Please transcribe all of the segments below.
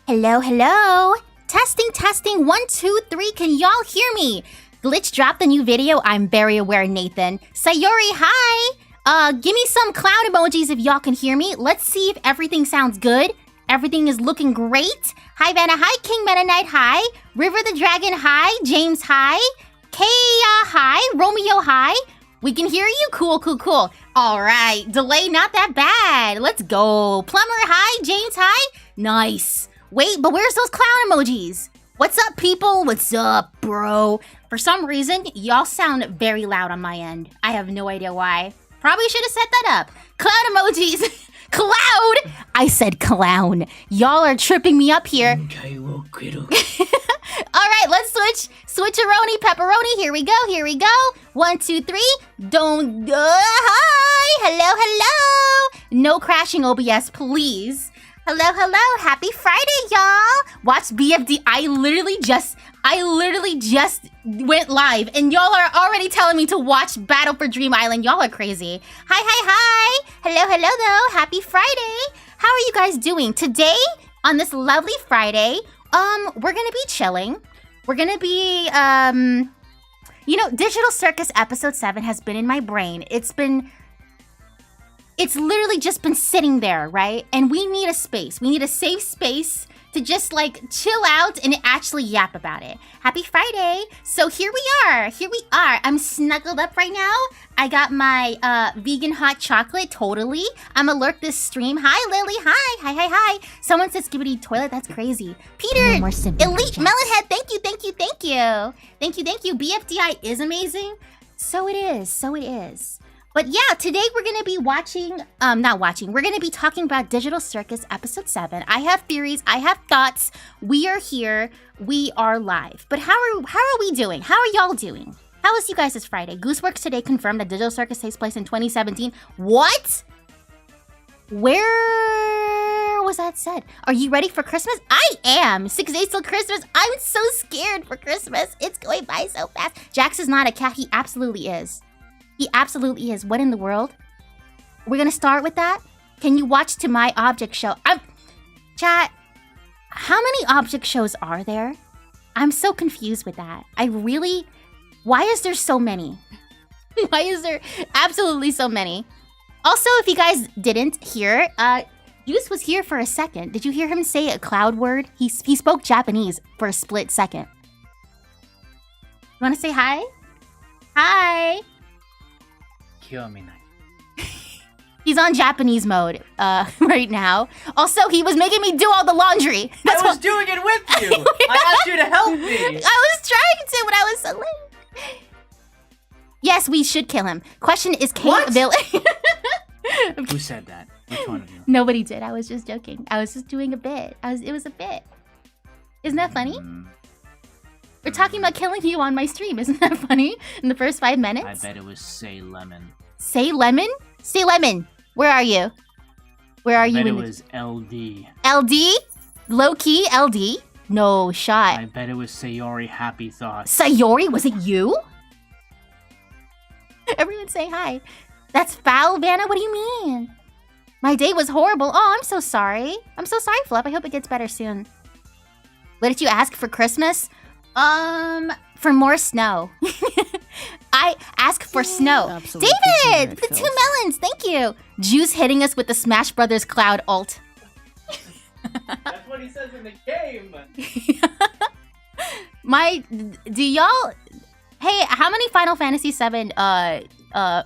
Hello, hello. Testing, testing, 1, 2, 3. Can y'all hear me? Glitch dropped a new video. I'm very aware, Nathan. Sayori, hi. Give me some clown emojis if y'all can hear me. Let's see if everything sounds good. Everything is looking great. Hi, Vanna. Hi, King Meta Knight. Hi. River the Dragon. Hi. James. Hi. Kaya. Hi. Romeo. Hi. We can hear you. Cool, cool, cool. All right. Delay not that bad. Let's go. Plumber. Hi. James. Hi. Nice. Wait, but where's those clown emojis? What's up, people? What's up, bro? For some reason, y'all sound very loud on my end. I have no idea why. Probably should have set that up. Clown emojis. Cloud! I said clown. Y'all are tripping me up here. All right, let's switch. Switcheroni, pepperoni. Here we go. Here we go. 1, 2, 3. Don't. Hi. Hello, hello. No crashing OBS, please. Hello, hello. Happy Friday, y'all. Watch BFD. I literally just went live and y'all are already telling me to watch Battle for Dream Island. Y'all are crazy. Hi, hi, hi. Hello, hello, though. Happy Friday. How are you guys doing? Today, on this lovely Friday, we're gonna be chilling. We're gonna be, you know, Digital Circus episode 7 has been in my brain. It's literally just been sitting there, right? And we need a space. We need a safe space to just like chill out and actually yap about it. Happy Friday. So here we are. Here we are. I'm snuggled up right now. I got my vegan hot chocolate, totally. I'm alert this stream. Hi, Lily. Hi. Hi, hi, hi. Someone said skibidi toilet. That's crazy. Peter, Elite Melonhead. Thank you, thank you, thank you. Thank you, thank you. BFDI is amazing. So it is. So it is. But yeah, today we're going to be we're going to be talking about Digital Circus episode 7. I have theories, I have thoughts. We are here, we are live. But how are we doing? How are y'all doing? How was you guys this Friday? Gooseworks today confirmed that Digital Circus takes place in 2017. What? Where was that said? Are you ready for Christmas? I am. 6 days till Christmas. I'm so scared for Christmas. It's going by so fast. Jax is not a cat. He absolutely is. He absolutely is. What in the world? We're gonna start with that? Can you watch to my object show? Chat, how many object shows are there? I'm so confused with that. Why is there so many? Why is there absolutely so many? Also, if you guys didn't hear, Juice was here for a second. Did you hear him say a cloud word? He spoke Japanese for a split second. You wanna say hi? Hi! He's on Japanese mode right now. Also, he was making me do all the laundry. I was doing it with you. I asked you to help me. I was trying to, but I was so late. Yes, we should kill him. Question, is Kate a villain? Who said that? Which one of you? Nobody did. I was just joking. I was just doing a bit. It was a bit. Isn't that funny? We're talking about killing you on my stream. Isn't that funny? In the first 5 minutes? I bet it was Say Lemon. Say Lemon? Say Lemon. Where are you? Where are you? I bet it was LD. LD? Low-key LD? No shot. I bet it was Sayori Happy Thoughts. Sayori? Was it you? Everyone say hi. That's foul, Vanna? What do you mean? My day was horrible. Oh, I'm so sorry. I'm so sorry, Flip. I hope it gets better soon. What did you ask for Christmas? For more snow. I ask for snow. David! The 2 melons! Thank you! Juice hitting us with the Smash Brothers Cloud ult. That's what he says in the game! Do y'all... Hey, how many Final Fantasy VII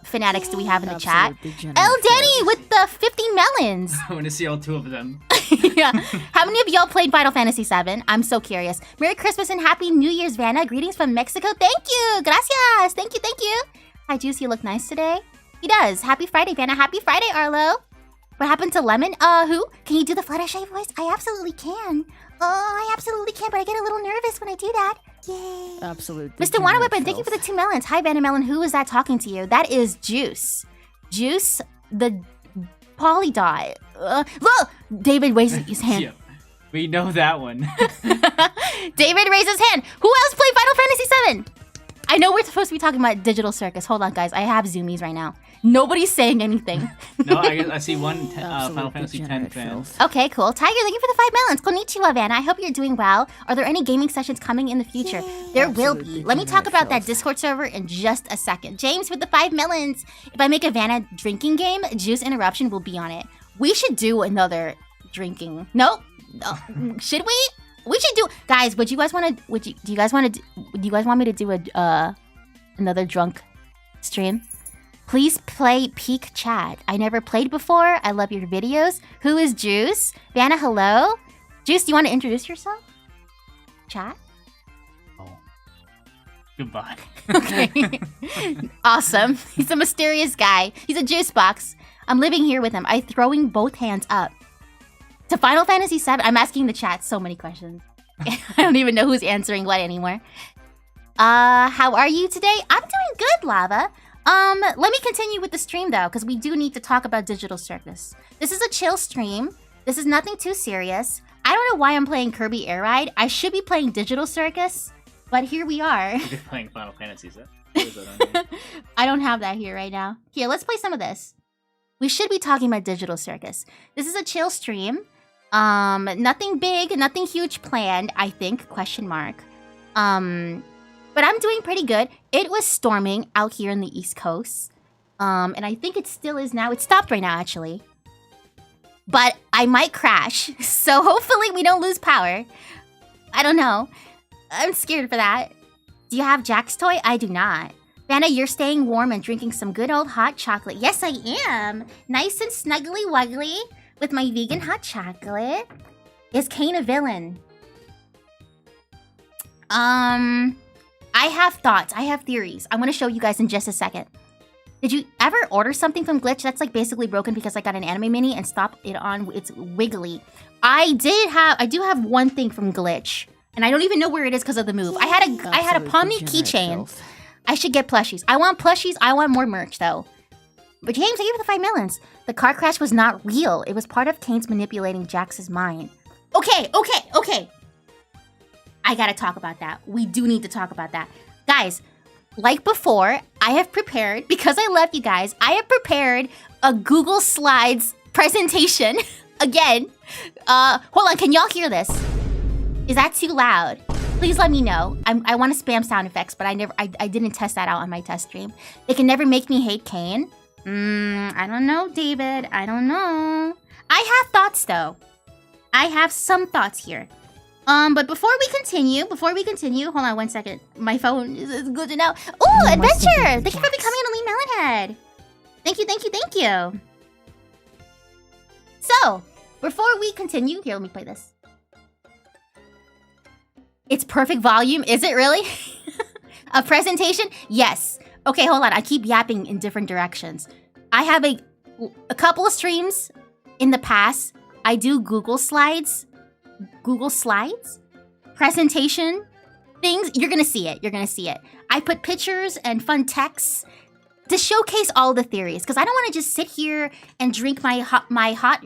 fanatics do we have in the chat? El Denny with the 50 melons! I want to see all 2 of them. Yeah. How many of y'all played Final Fantasy VII? I'm so curious. Merry Christmas and Happy New Year's, Vanna. Greetings from Mexico. Thank you. Gracias. Thank you. Thank you. Hi, Juice. You look nice today. He does. Happy Friday, Vanna. Happy Friday, Arlo. What happened to Lemon? Who? Can you do the Fluttershy voice? I absolutely can. Oh, I absolutely can, but I get a little nervous when I do that. Yay. Absolutely. Mr. Wanna Whippin, thank you for the 2 melons. Hi, Vannamelon. Who is that talking to you? That is Juice. Juice, the Polydot. Look! David raises his hand. Yeah, we know that one. David raises his hand. Who else played Final Fantasy VII? I know we're supposed to be talking about Digital Circus. Hold on, guys. I have zoomies right now. Nobody's saying anything. No, I see one Final Fantasy X fan. Okay, cool. Tiger, thank you for the 5 melons. Konnichiwa, Vanna. I hope you're doing well. Are there any gaming sessions coming in the future? There will be. Let me talk about that Discord server in just a second. James with the 5 melons. If I make a Vanna drinking game, Juice Interruption will be on it. We should do another drinking. Nope. Should we? We should do. Guys, would you guys want to? Do you guys want me to do a another drunk stream? Please play Peak Chat. I never played before. I love your videos. Who is Juice? Vanna, hello. Juice, do you want to introduce yourself? Chat. Oh. Goodbye. Okay. Awesome. He's a mysterious guy. He's a juice box. I'm living here with him. I'm throwing both hands up. To Final Fantasy VII, I'm asking the chat so many questions. I don't even know who's answering what anymore. How are you today? I'm doing good, Lava. Let me continue with the stream though, because we do need to talk about Digital Circus. This is a chill stream. This is nothing too serious. I don't know why I'm playing Kirby Air Ride. I should be playing Digital Circus, but here we are. You're playing Final Fantasy VII. I don't have that here right now. Here, let's play some of this. We should be talking about Digital Circus. This is a chill stream. Nothing big, nothing huge planned, I think, question mark. But I'm doing pretty good. It was storming out here in the East Coast. And I think it still is now. It stopped right now, actually. But I might crash. So hopefully we don't lose power. I don't know. I'm scared for that. Do you have Jack's toy? I do not. Vanna, you're staying warm and drinking some good old hot chocolate. Yes, I am. Nice and snuggly wuggly with my vegan hot chocolate. Is Kane a villain? I have thoughts. I have theories. I'm going to show you guys in just a second. Did you ever order something from Glitch that's like basically broken because I got an anime mini and stopped it on? It's wiggly. I do have one thing from Glitch, and I don't even know where it is because of the move. I had a Pomni keychain. I should get plushies. I want plushies. I want more merch though. But James, thank you for the 5 melons. The car crash was not real. It was part of Kane's manipulating Jax's mind. Okay. I gotta talk about that. We do need to talk about that. Guys, like before, I have prepared, because I love you guys, I have prepared a Google Slides presentation. Again. Hold on, can y'all hear this? Is that too loud? Please let me know. I want to spam sound effects, but I didn't test that out on my test stream. They can never make me hate Kane. I don't know, David. I don't know. I have thoughts, though. I have some thoughts here. But before we continue, hold on one second. My phone is good to know. Ooh, Adventure! Thank you for becoming an Elite Melonhead. Thank you. So, before we continue, here, let me play this. It's perfect volume, is it really? A presentation? Yes. Okay, hold on, I keep yapping in different directions. I have a couple of streams in the past. I do Google Slides, presentation things. You're gonna see it. I put pictures and fun texts to showcase all the theories, because I don't want to just sit here and drink my hot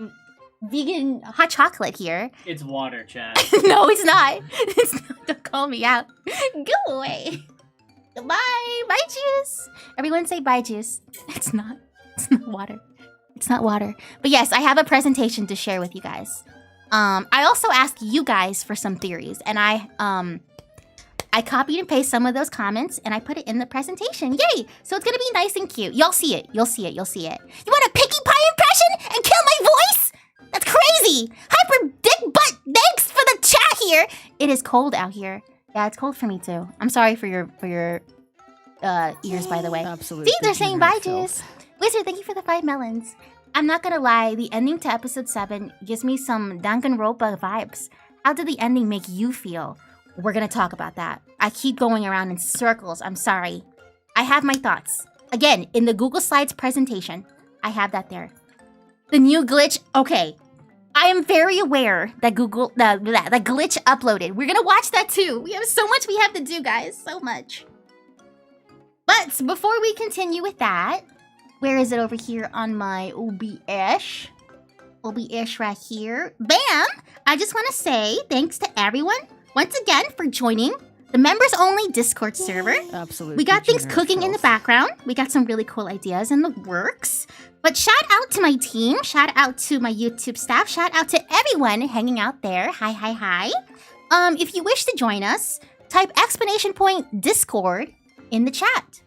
vegan hot chocolate here. It's water, Chad. No, it's not. Don't call me out. Go away. Bye, Juice. Everyone say bye, Juice. It's not water. It's not water. But yes, I have a presentation to share with you guys. I also asked you guys for some theories, and I copied and pasted some of those comments, and I put it in the presentation. Yay! So it's gonna be nice and cute. You'll see it. You want a picky pie impression and kill my voice? That's crazy! Hyper dick butt, thanks for the chat here! It is cold out here. Yeah, it's cold for me too. I'm sorry for your ears, by the way. Absolutely. See, they're saying bye, Juice. Wizard, thank you for the 5 melons. I'm not gonna lie, the ending to episode 7 gives me some Danganronpa vibes. How did the ending make you feel? We're gonna talk about that. I keep going around in circles, I'm sorry. I have my thoughts. Again, in the Google Slides presentation, I have that there. The new glitch, okay. I am very aware that that glitch uploaded. We're gonna watch that too. We have so much we have to do, guys, so much. But before we continue with that, where is it over here on my OBS? OBS right here. Bam! I just want to say thanks to everyone once again for joining The members only Discord server. Absolutely. We got things cooking in the background. We got some really cool ideas in the works. But shout out to my team. Shout out to my YouTube staff. Shout out to everyone hanging out there. Hi, hi, hi. If you wish to join us, type !Discord in the chat.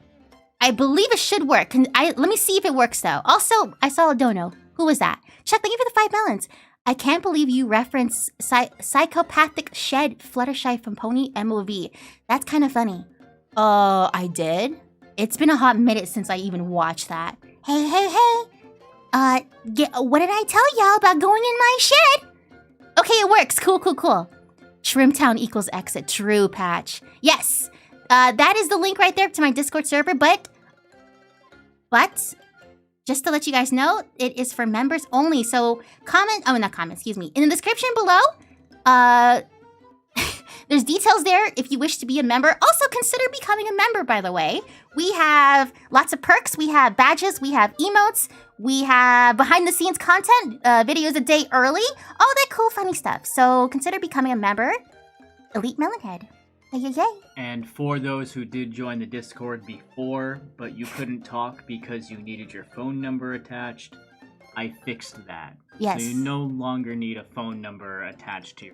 I believe it should work. Let me see if it works though. Also, I saw a dono. Who was that? Chuck, thank you for the 5 melons. I can't believe you referenced Psychopathic Shed Fluttershy from Pony MOV. That's kind of funny. I did? It's been a hot minute since I even watched that. Hey, hey, hey. What did I tell y'all about going in my shed? Okay, it works. Cool, cool, cool. Shrimptown equals exit. True, Patch. Yes. That is the link right there to my Discord server, but just to let you guys know, it is for members only. So excuse me. In the description below, there's details there if you wish to be a member. Also, consider becoming a member, by the way. We have lots of perks. We have badges. We have emotes. We have behind-the-scenes content, videos a day early. All that cool, funny stuff. So consider becoming a member. Elite Melonhead. Yay, yay, yay. And for those who did join the Discord before, but you couldn't talk because you needed your phone number attached, I fixed that. Yes. So you no longer need a phone number attached to you.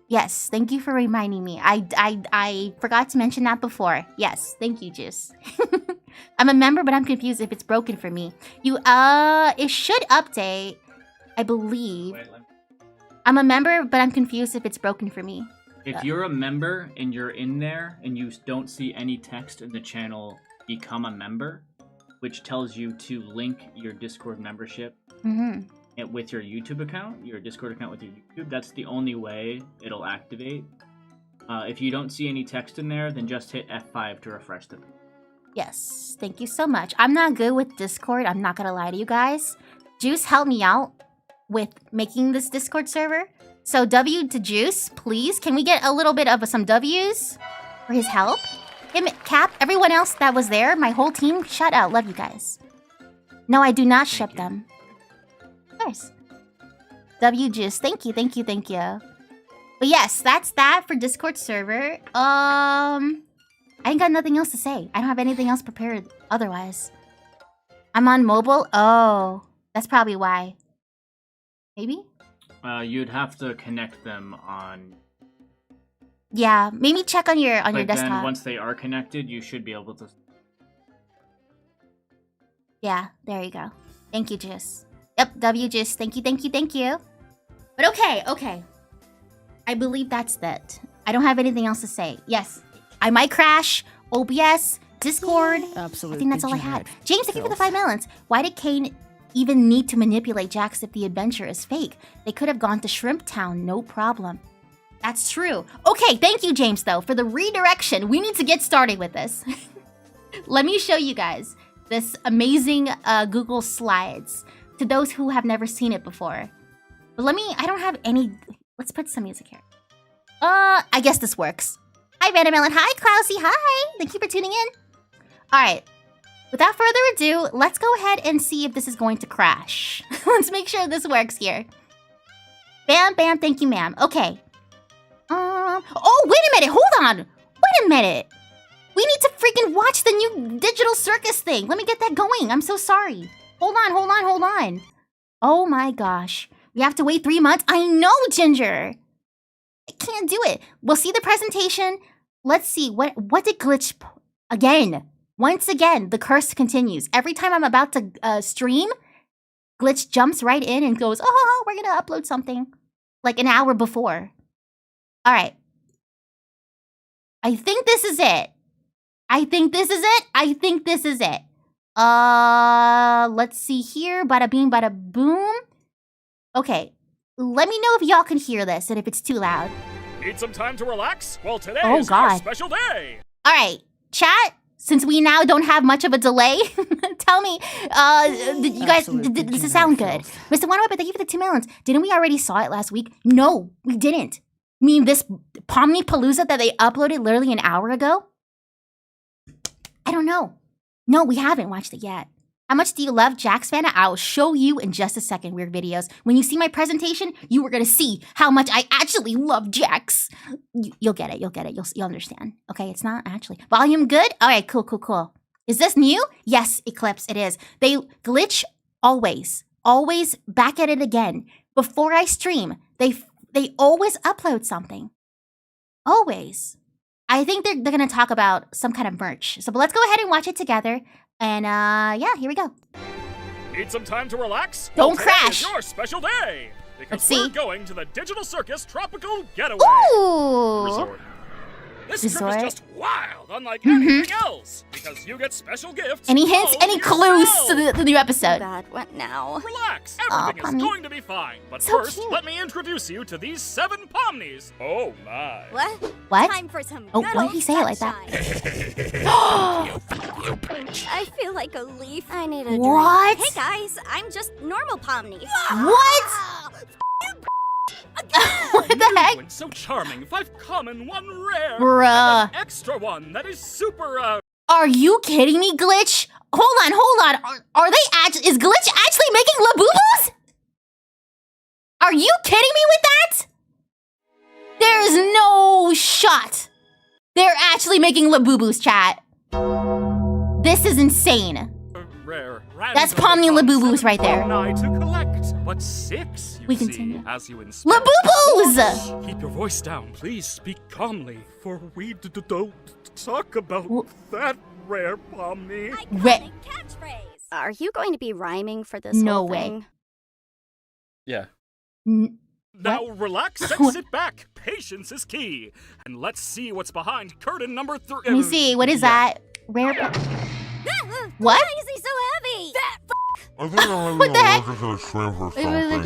Yes, thank you for reminding me. I forgot to mention that before. Yes, thank you, Juice. I'm a member, but I'm confused if it's broken for me. It should update, I believe. Wait, I'm a member, but I'm confused if it's broken for me. If you're a member and you're in there and you don't see any text in the channel, become a member, which tells you to link your Discord membership with your YouTube account, your Discord account with your YouTube. That's the only way it'll activate. If you don't see any text in there, then just hit F5 to refresh the page. Yes, thank you so much. I'm not good with Discord. I'm not gonna lie to you guys. Juice helped me out with making this Discord server. So W to Juice, please. Can we get a little bit of some W's for his help? Him, Cap, everyone else that was there, my whole team, shout out. Love you guys. No, I do not ship them. Of course. W Juice, thank you, thank you, thank you. But yes, that's that for Discord server. I ain't got nothing else to say. I don't have anything else prepared otherwise. I'm on mobile? Oh, that's probably why. Maybe? You'd have to connect them on... Yeah, maybe check on your desktop. But then once they are connected, you should be able to... Yeah, there you go. Thank you, Juice. Yep, W Juice. Thank you, thank you, thank you. But okay. I believe that's it. I don't have anything else to say. Yes, I might crash. OBS, Discord. Absolutely. I think that's all I had. James, thank you for the 5 melons. Why did Kane even need to manipulate Jax if the adventure is fake? They could have gone to Shrimp Town, no problem. That's true. Okay, thank you, James, though, for the redirection. We need to get started with this. Let me show you guys this amazing Google Slides to those who have never seen it before. But I don't have any... Let's put some music here. I guess this works. Hi, Vannamelon. Hi, Klausy. Hi. Thank you for tuning in. All right. Without further ado, let's go ahead and see if this is going to crash. Let's make sure this works here. Bam, bam, thank you, ma'am. Okay. Oh, wait a minute. Hold on. Wait a minute. We need to freaking watch the new digital circus thing. Let me get that going. I'm so sorry. Hold on. Oh my gosh. We have to wait 3 months? I know, Ginger. I can't do it. We'll see the presentation. Let's see. What did Glitch... Again. Once again, the curse continues. Every time I'm about to stream, Glitch jumps right in and goes, oh, we're going to upload something. Like an hour before. All right. I think this is it. Let's see here. Bada bing, bada boom. Okay. Let me know if y'all can hear this and if it's too loud. Need some time to relax? Well, today is God. your special day. All right. Chat. Since we now don't have much of a delay, tell me, you guys, does it sound good? Mr. Wanaway, thank you for the 2 melons. Didn't we already saw it last week? No, we didn't. I mean, this Pomni Palooza that they uploaded literally an hour ago? I don't know. No, we haven't watched it yet. How much do you love Jax, Vanna? I'll show you in just a second, weird videos. When you see my presentation, you are gonna see how much I actually love Jax. You'll get it, you'll understand. Okay, it's not actually. Volume good? All right, cool. Is this new? Yes, Eclipse, it is. They glitch always back at it again. Before I stream, they always upload something. Always. I think they're gonna talk about some kind of merch. So, but let's go ahead and watch it together. And yeah, here we go. Need some time to relax? Don't Today crash. is your special day because Let's we're see. going to the Digital Circus Tropical Getaway Ooh. Resort. This Resort. trip is just wild, unlike anything else, because you get special gifts. Any hints? all Any to clues yourself. to the new episode? God, what now? Relax, Aw, everything is Pomni. going to be fine. But So first, cute. let me introduce you to these 7 Pomnies. Oh my. What? What? Time for some Oh, good why did old he say it like that? sunshine. I feel like a leaf. I need a What? drink. Hey guys, I'm just normal Pomni. What? What the heck? Ooh, and so charming. 5 common, 1 rare. Bruh. And an extra one that is super, Are you kidding me, Glitch? Hold on. Are they actually? Is Glitch actually making Labubu's? Are you kidding me with that? There is no shot. They're actually making Labubu's, chat. This is insane. rare. That's Pomni Labubu's right there. To collect, but 6, you We see, continue. as you inspect. Labubu's! Keep your voice down, please. Speak calmly, for we don't talk about Wh- that rare Pomni. Iconic catchphrase. Are you going to be rhyming for this No whole way. thing? Yeah. N- Now relax and What? sit back. Patience is key. And let's see what's behind curtain number 3. Let me see. What is that? Rare. What? Why is he so heavy? That I think I'm What the heck? allergic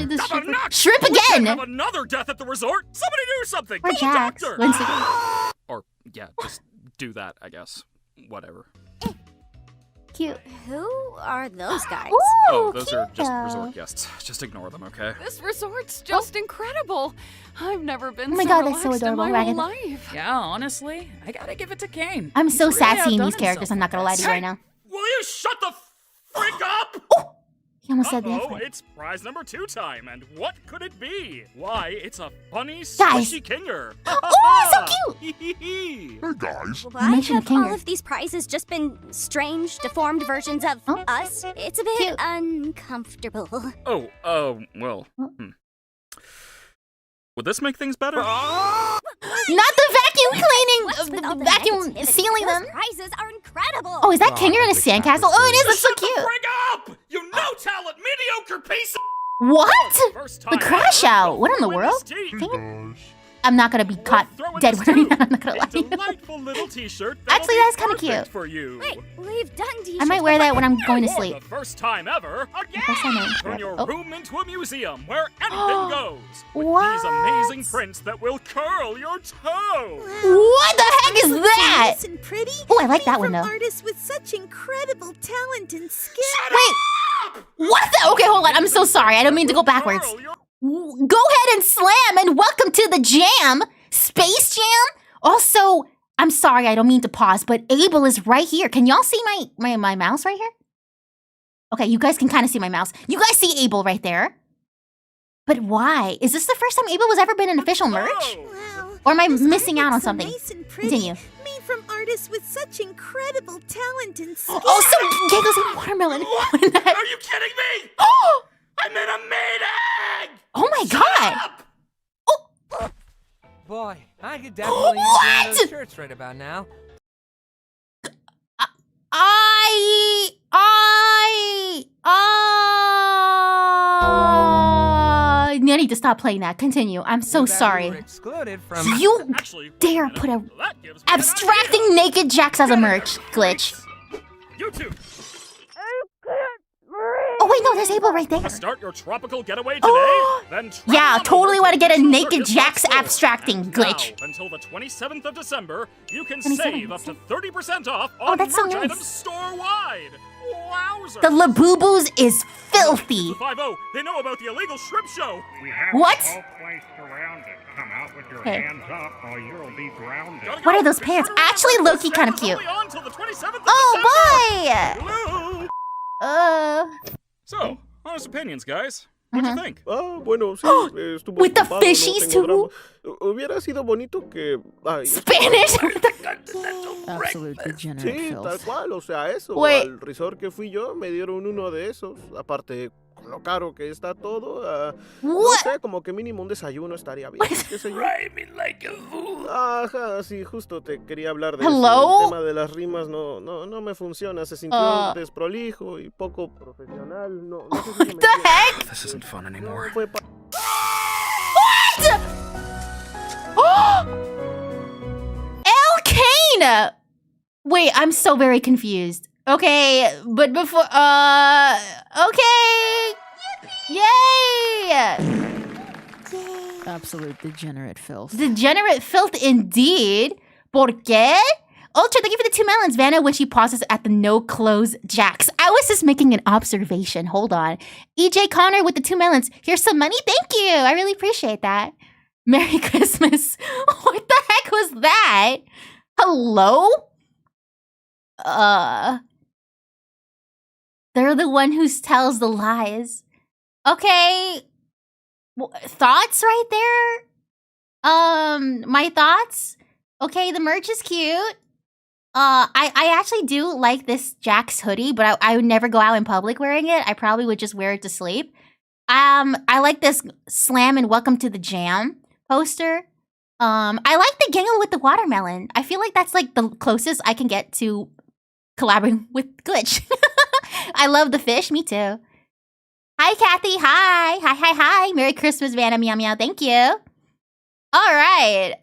to shrimp or something. Shrimp We can't again. have another death at the resort. Somebody do something. Or Call a Jax. doctor. Once again. Or yeah, just do that. I guess. Whatever. Cute. Who are those guys? Ooh, Oh, those are cute just though. resort guests. Just ignore them, okay? This resort's just incredible. I've never been Oh my so God, that's so relaxed in adorable. my whole Ragged. life. Yeah, honestly, I gotta give it to Kane. I'm so He's sad really seeing outdone these characters. himself I'm not gonna lie to you Hey! right now. Will you shut the freak up? He almost said the F Uh-oh, word. it's prize number 2 time, and what could it be? Why, it's a funny, Guys. squishy kinger. Oh, so cute! Hey guys, Why mentioned have all Kinger. of these prizes just been strange, deformed versions of Oh. us? It's a bit Cute. uncomfortable. Well. Would this make things better? Not the vacuum What's with all cleaning, the vacuum negativity? sealing Those them. prizes are incredible. Oh, is that Oh, Kinger in a the sandcastle? Oh, it is. It's so Shut the cute. frig up! You no-talent, mediocre piece of... What? First The time crash ever, out. you'll What in the throw world? this tea. hey guys. I'm not gonna be caught Throw in dead this wearing too. that. I'm not gonna lie to A you. delightful little t-shirt Actually, that'll that's be kinda perfect cute. for you. Wait, we've done t-shirts. I might wear that when I'm going to For sleep. the first time ever, First time ever. turn your Oh. room into a museum where anything goes. With What? these amazing prints that will curl your toe. What the heck is that? Nice and pretty. Oh, I like that one From though. artists with such incredible talent and skill. Wait, what the? Okay, hold on. I'm so sorry. I don't mean to go backwards. Curl your- Go ahead and slam and welcome to the jam, Space Jam. Also, I'm sorry, I don't mean to pause, but Abel is right here. Can y'all see my mouse right here? Okay, you guys can kind of see my mouse. You guys see Abel right there. But why? Is this the first time Abel has ever been an official merch? Oh. Wow. Or am I Those missing out on artworks are something? Nice and pretty, Continue. Made from artists with such incredible talent and skill. Oh, so Giggles eating watermelon. What in the heck? Are you kidding me? Oh, I'm in a maid egg! oh my God. Up! Boy, I could definitely use one What? of those shirts right about now. I need to stop playing that. Continue. I'm so Too bad we sorry. were excluded from. You Actually, wait dare minute. put a That gives me an abstracting naked Jax as a merch glitch. idea. You two, Oh wait, no, there's Abel right there. start your tropical getaway today. Oh! Then travel Yeah, on totally over want to get a Digital naked Circus Jax store. abstracting And glitch. Now, until the 27th of December, you can 27th, save up to 30% off Oh, on that's so merch nice. items store-wide. Wowzers! The Labubu's is filthy. The 5-0, they know about the illegal shrimp show. We have What? all placed around it. Come out with your Okay. hands up or you'll be grounded. Gotta What go. are those Be pants? sure to Actually, remember, low-key the kind of sale is cute. only on till the 27th of Oh boy! December. Hello? So, honest opinions, guys. What'd you think? Bueno, sí, estuvo With the ocupado, fishies no tengo too? drama. Hubiera sido bonito que... Ay, Spanish? Absolute degenerate sí, filth. tal cual, o sea, eso. Wait. Al resort que fui yo me dieron uno de esos. Aparte, con lo caro que está todo, no What? sé, como que mínimo un desayuno estaría bien, qué sé yo. Ajá, sí, justo te quería hablar de eso. Hello? El tema de las rimas no me funciona. Se sintió desprolijo y poco profesional. No sé si What me the heck? This isn't fun No anymore. fue El Kane! Wait, I'm so very confused. Okay, but before, okay! Yay! Absolute degenerate filth. Degenerate filth indeed. ¿Por qué? Ultra, thank you for the 2 melons, Vanna, when she pauses at the no-close jacks. I was just making an observation. Hold on. EJ Connor with the 2 melons. Here's some money. Thank you. I really appreciate that. Merry Christmas. What the heck was that? Hello? They're the one who tells the lies. Okay. Thoughts right there? My thoughts? Okay, the merch is cute. I actually do like this Jack's hoodie, but I would never go out in public wearing it. I probably would just wear it to sleep. I like this Slam and Welcome to the Jam poster. I like the Gangle with the watermelon. I feel like that's like the closest I can get to collaborating with Glitch. I love the fish. Me too. Hi, Kathy. Hi. Hi. Merry Christmas, Vanna. Meow, meow. Thank you. All right.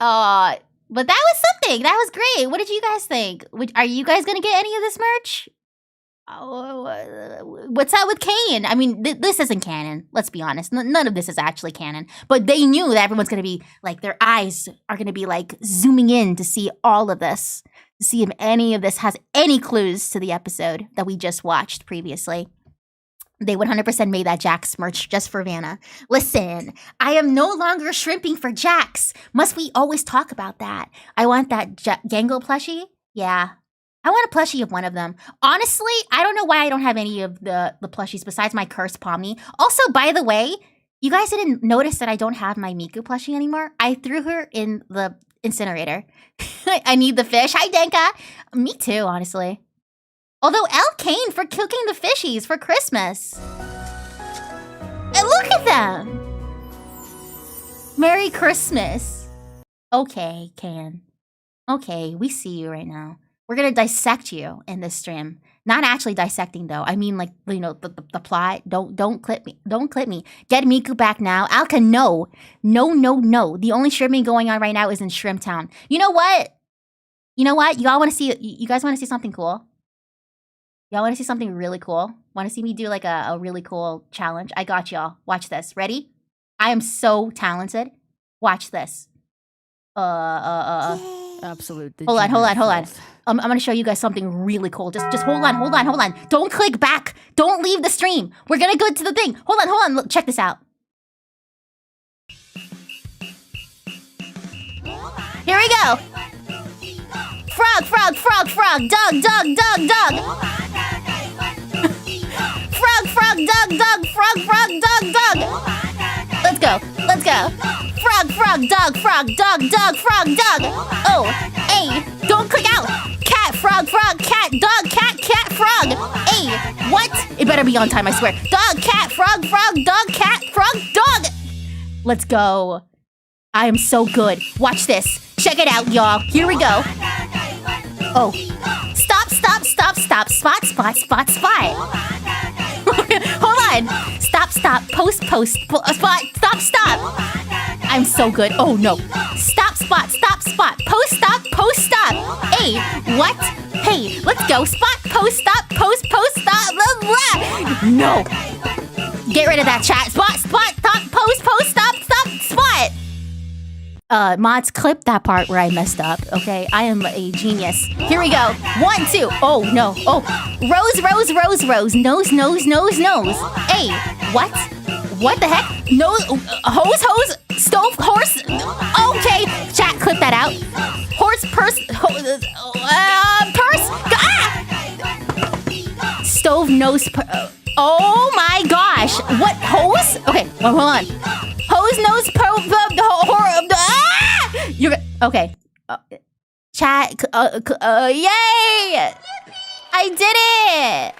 But that was something. That was great. What did you guys think? Are you guys going to get any of this merch? What's up with Kane? I mean, this isn't canon. Let's be honest. None of this is actually canon. But they knew that everyone's going to be, like, their eyes are going to be, like, zooming in to see all of this. To see if any of this has any clues to the episode that we just watched previously. They 100% made that Jax merch just for Vanna. Listen, I am no longer shrimping for Jax. Must we always talk about that? I want that Gangle plushie. Yeah. I want a plushie of one of them. Honestly, I don't know why I don't have any of the plushies besides my cursed Pomni. Also, by the way, you guys didn't notice that I don't have my Miku plushie anymore? I threw her in the incinerator. I need the fish. Hi, Denka. Me too, honestly. Although El Kane for cooking the fishies for Christmas. And look at them. Merry Christmas. Okay, Kane. Okay, we see you right now. We're gonna dissect you in this stream. Not actually dissecting though. I mean, like, you know, the plot. Don't clip me. Don't clip me. Get Miku back now. Alka, no. No. The only shrimping going on right now is in Shrimp Town. You know what? Y'all want to see? You guys want to see something cool? Y'all want to see something really cool? Want to see me do like a really cool challenge? I got y'all. Watch this. Ready? I am so talented. Watch this. Absolute. Hold on. I'm gonna show you guys something really cool. Just hold on. Don't click back. Don't leave the stream. We're gonna go to the thing. Hold on. Look, check this out. Here we go. Frog. Dog. Frog, dog. Let's go. Frog, dog. Oh, hey, don't click out. Cat, frog, cat, dog, cat, frog. Hey, what? It better be on time, I swear. Dog, cat, frog, dog, cat, frog, dog. Let's go. I am so good. Watch this. Check it out, y'all. Here we go. Oh. Stop. Spot. Hold on. Stop. Post. Spot. Stop. I'm so good. Oh, no. Stop. Post. Stop. Hey, what? Hey, let's go. Spot. Post. Stop. Blah, blah. No. Get rid of that chat. Spot. Stop. Post. Stop. Spot. Mods, clip that part where I messed up, okay? I am a genius. Here we go. 1, 2. Oh, no. Oh. Rose. Nose. Hey, what? What the heck? Nose. Hose. Stove. Horse. Okay. Chat, clip that out. Horse. Purse. Purse. Ah! Stove. nose... oh my gosh. What? Hose? Okay, hold on. Hose nose... You're... Okay. Chat... yay! I did it!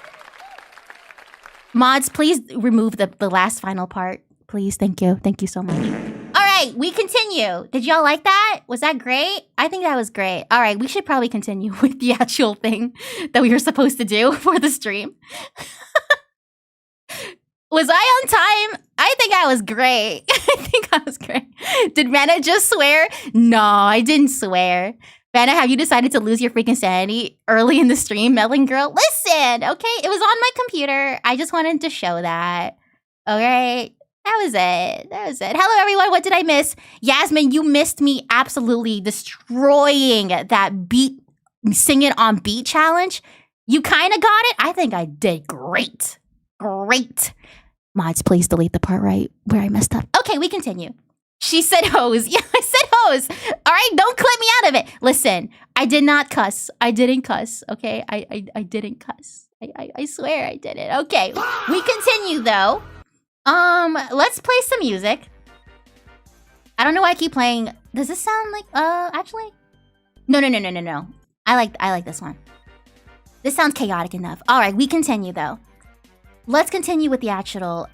Mods, please remove the last final part. Please, thank you. Thank you so much. All right, we continue. Did y'all like that? Was that great? I think that was great. All right, we should probably continue with the actual thing that we were supposed to do for the stream. Was I on time? I think I was great. I think I was great. Did Vanna just swear? No, I didn't swear. Vanna, have you decided to lose your freaking sanity early in the stream, Melon Girl? Listen, okay? It was on my computer. I just wanted to show that. Okay? That was it. That was it. Hello, everyone. What did I miss? Yasmin, you missed me absolutely destroying that beat, sing it on beat challenge. You kind of got it. I think I did great. Great. Mods, please delete the part right where I messed up. Okay, we continue. She said hose. Yeah, I said hose. All right, don't clip me out of it. Listen, I did not cuss. I didn't cuss, okay? I didn't cuss. I swear I did it. Okay, we continue, though. Let's play some music. I don't know why I keep playing. Does this sound like, actually? No. I like this one. This sounds chaotic enough. All right, we continue, though. Let's continue with the actual,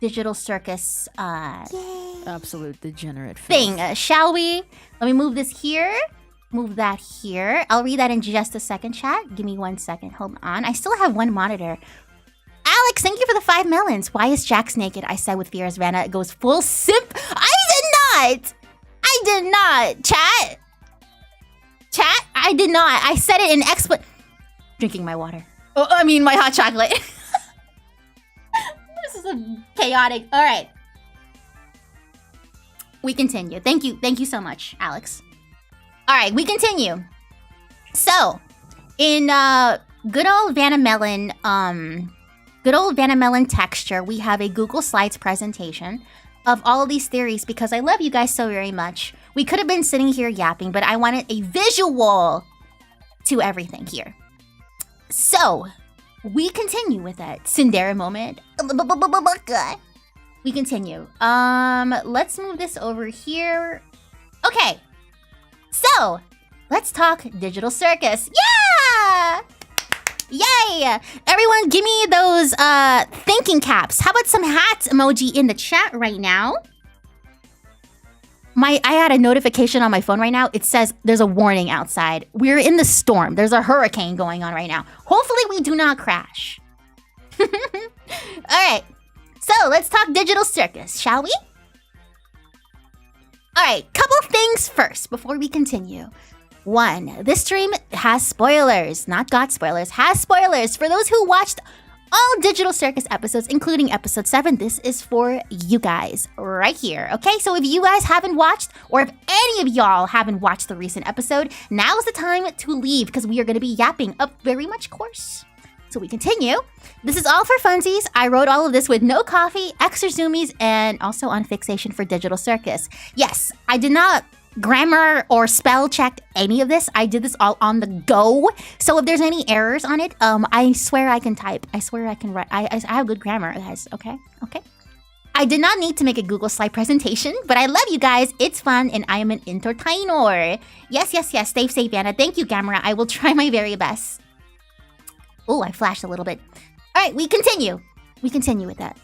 Digital Circus, Absolute degenerate thing, shall we? Let me move this here. Move that here. I'll read that in just a second, chat. Give me 1 second. Hold on. I still have one monitor. Alex, thank you for the 5 melons. Why is Jax naked? I said with fears, Vanna. It goes full simp. I did not. Chat, I did not. I said it in drinking my water. Oh, I mean my hot chocolate. This is a chaotic. All right. We continue. Thank you so much, Alex. All right, we continue. So, in good old Vannamelon texture, we have a Google Slides presentation of all of these theories because I love you guys so very much. We could have been sitting here yapping, but I wanted a visual to everything here. So, we continue with that Cinderella moment. We continue. Let's move this over here. Okay. So, let's talk Digital Circus. Yeah! Yay! Everyone, give me those thinking caps. How about some hats emoji in the chat right now? I had a notification on my phone right now. It says there's a warning outside. We're in the storm. There's a hurricane going on right now. Hopefully we do not crash. All right. So let's talk Digital Circus, shall we? All right. Couple things first before we continue. 1, this stream has spoilers. Not got spoilers. Has spoilers. For those who watched all Digital Circus episodes, including episode 7, this is for you guys right here, okay? So if you guys haven't watched, or if any of y'all haven't watched the recent episode, now's the time to leave because we are going to be yapping up very much course. So we continue. This is all for funsies. I wrote all of this with no coffee, extra zoomies, and also on fixation for Digital Circus. Yes, I did not grammar or spell check any of this. I did this all on the go. So if there's any errors on it, I swear I can type. I swear I can write. I have good grammar, guys. Okay? I did not need to make a Google slide presentation, but I love you guys. It's fun, and I am an entertainer. Yes. Stay safe, Vanna. Thank you, Gamera. I will try my very best. Oh, I flashed a little bit. All right, we continue. We continue with that.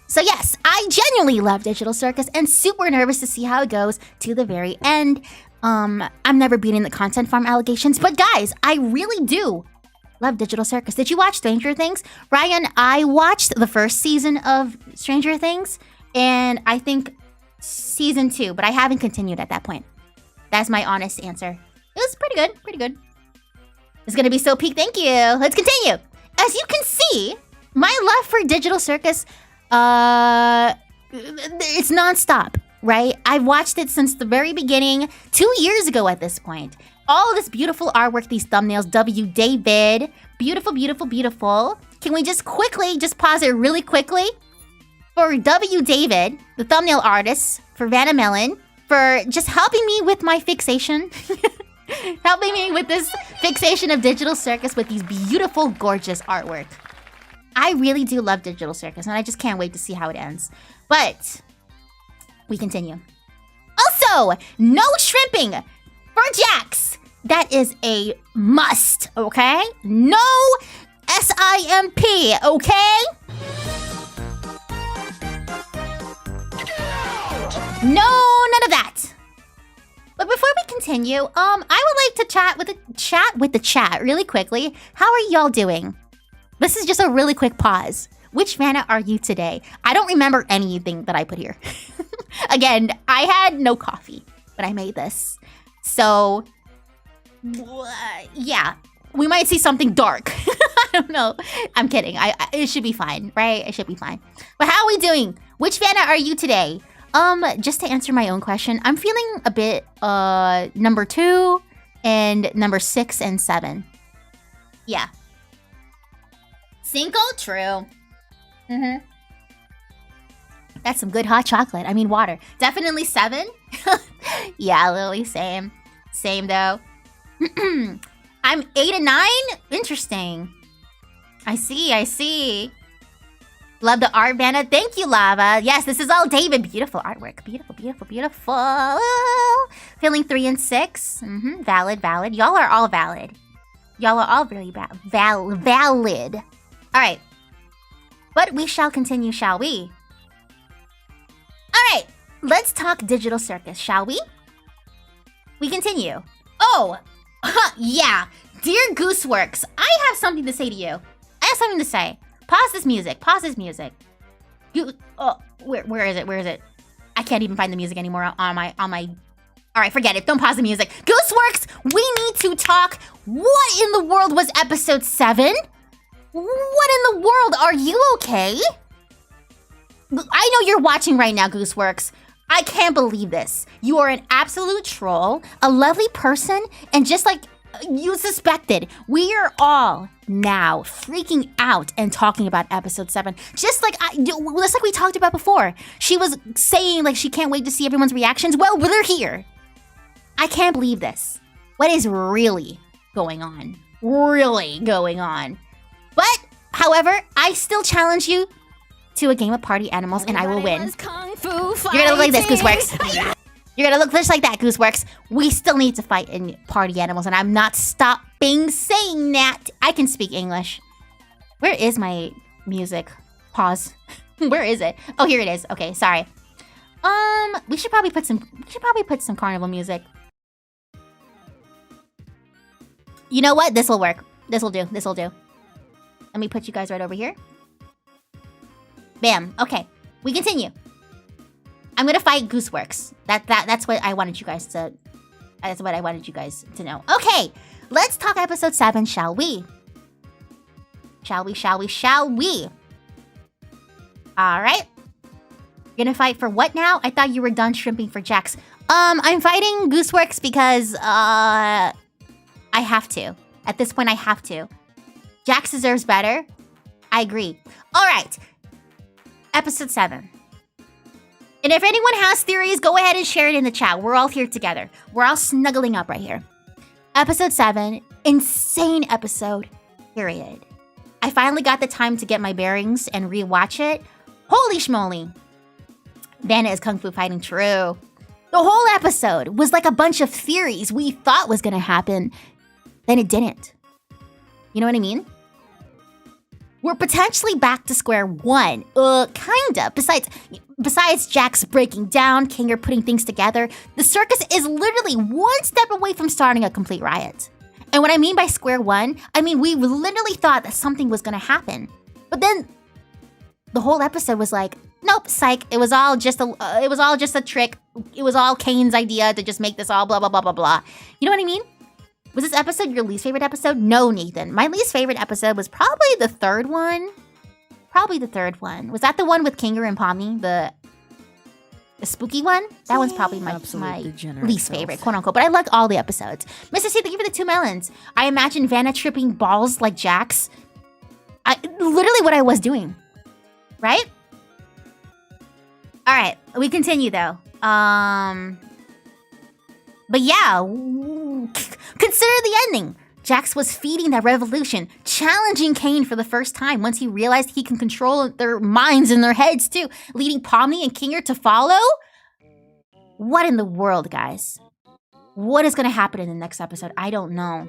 So yes, I genuinely love Digital Circus and super nervous to see how it goes to the very end. I'm never beating the content farm allegations, but guys, I really do love Digital Circus. Did you watch Stranger Things? Ryan, I watched the first season of Stranger Things, and I think season 2, but I haven't continued at that point. That's my honest answer. It was pretty good. It's gonna be so peak, thank you. Let's continue. As you can see, my love for Digital Circus, it's nonstop, right? I've watched it since the very beginning, 2 years ago at this point. All this beautiful artwork, these thumbnails, W. David, beautiful. Can we just pause it really quickly? For W. David, the thumbnail artist, for Vannamelon, for just helping me with my fixation. helping me with this fixation of Digital Circus with these beautiful, gorgeous artwork. I really do love Digital Circus, and I just can't wait to see how it ends. But we continue. Also, no shrimping for Jax. That is a must, okay? No SIMP, okay? No, none of that. But before we continue, I would like to chat with the chat really quickly. How are y'all doing? This is just a really quick pause. Which Vanna are you today? I don't remember anything that I put here. Again, I had no coffee, but I made this. So, yeah, we might see something dark. I don't know. I'm kidding. It should be fine, right? It should be fine. But how are we doing? Which Vanna are you today? Just to answer my own question, I'm feeling a bit, number 2 and number 6 and 7. Yeah. Cinco? True. That's some good hot chocolate. I mean, water. Definitely 7. Yeah, Lily, same. Same, though. I'm 8 and 9? Interesting. I see. Love the art, Vanna. Thank you, Lava. Yes, this is all David. Beautiful artwork. Beautiful. Feeling 3 and 6. Valid. Y'all are all valid. Y'all are all really valid. All right. But we shall continue, shall we? All right. Let's talk Digital Circus, shall we? We continue. Oh, yeah. Dear Gooseworks, I have something to say to you. Pause this music. Where is it? I can't even find the music anymore on my. All right, forget it. Don't pause the music. Gooseworks, we need to talk. What in the world was episode 7? What in the world? Are you okay? I know you're watching right now, Gooseworks. I can't believe this. You are an absolute troll, a lovely person, and just like you suspected, we are all now freaking out and talking about episode 7. Just like we talked about before. She was saying like she can't wait to see everyone's reactions. Well, they're here. I can't believe this. What is really going on? But, however, I still challenge you to a game of Party Animals, and I will win. Kung Fu You're gonna look like this, Gooseworks. You're gonna look just like that, Gooseworks. We still need to fight in Party Animals, and I'm not stopping saying that. I can speak English. Where is my music? Pause. Where is it? Oh, here it is. Okay, sorry. We should probably put some carnival music. You know what? This will work. This will do. Let me put you guys right over here. Bam. Okay. We continue. I'm gonna fight Gooseworks. That's what I wanted you guys to. That's what I wanted you guys to know. Okay. Let's talk episode 7, shall we? Shall we? All right. You're gonna fight for what now? I thought you were done shrimping for Jax. I'm fighting Gooseworks because I have to. At this point, I have to. Jax deserves better. I agree. All right. Episode 7. And if anyone has theories, go ahead and share it in the chat. We're all here together. We're all snuggling up right here. Episode 7. Insane episode. Period. I finally got the time to get my bearings and rewatch it. Holy schmoly. Vanna is kung fu fighting true. The whole episode was like a bunch of theories we thought was going to happen. Then it didn't. You know what I mean? We're potentially back to square one. Kinda. Besides Jax breaking down, Kinger putting things together, the circus is literally one step away from starting a complete riot. And what I mean by square one, I mean we literally thought that something was gonna happen. But then the whole episode was like, nope, psych. It was all just a trick. It was all Kane's idea to just make this all blah blah blah blah blah. You know what I mean? Was this episode your least favorite episode? No, Nathan. My least favorite episode was probably the third one. Was that the one with Kinger and Pomni? The spooky one? That one's probably my least favorite, quote unquote. But I loved all the episodes. Mr. C, thank you for the 2 melons. I imagine Vanna tripping balls like Jax. Literally what I was doing. Right? Alright, we continue though. But yeah, consider the ending. Jax was feeding that revolution, challenging Kane for the first time once he realized he can control their minds and their heads too, leading Pomni and Kinger to follow? What in the world, guys? What is going to happen in the next episode? I don't know.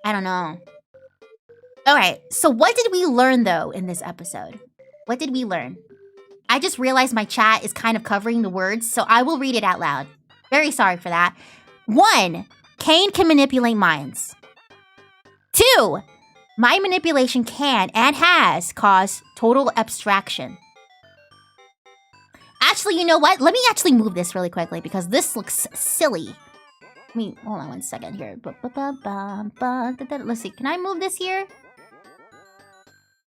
All right, so what did we learn, though, in this episode? What did we learn? I just realized my chat is kind of covering the words, so I will read it out loud. Very sorry for that. 1, Kane can manipulate minds. 2, mind manipulation can and has caused total abstraction. Actually, you know what? Let me actually move this really quickly because this looks silly. Hold on one second here. Let's see. Can I move this here?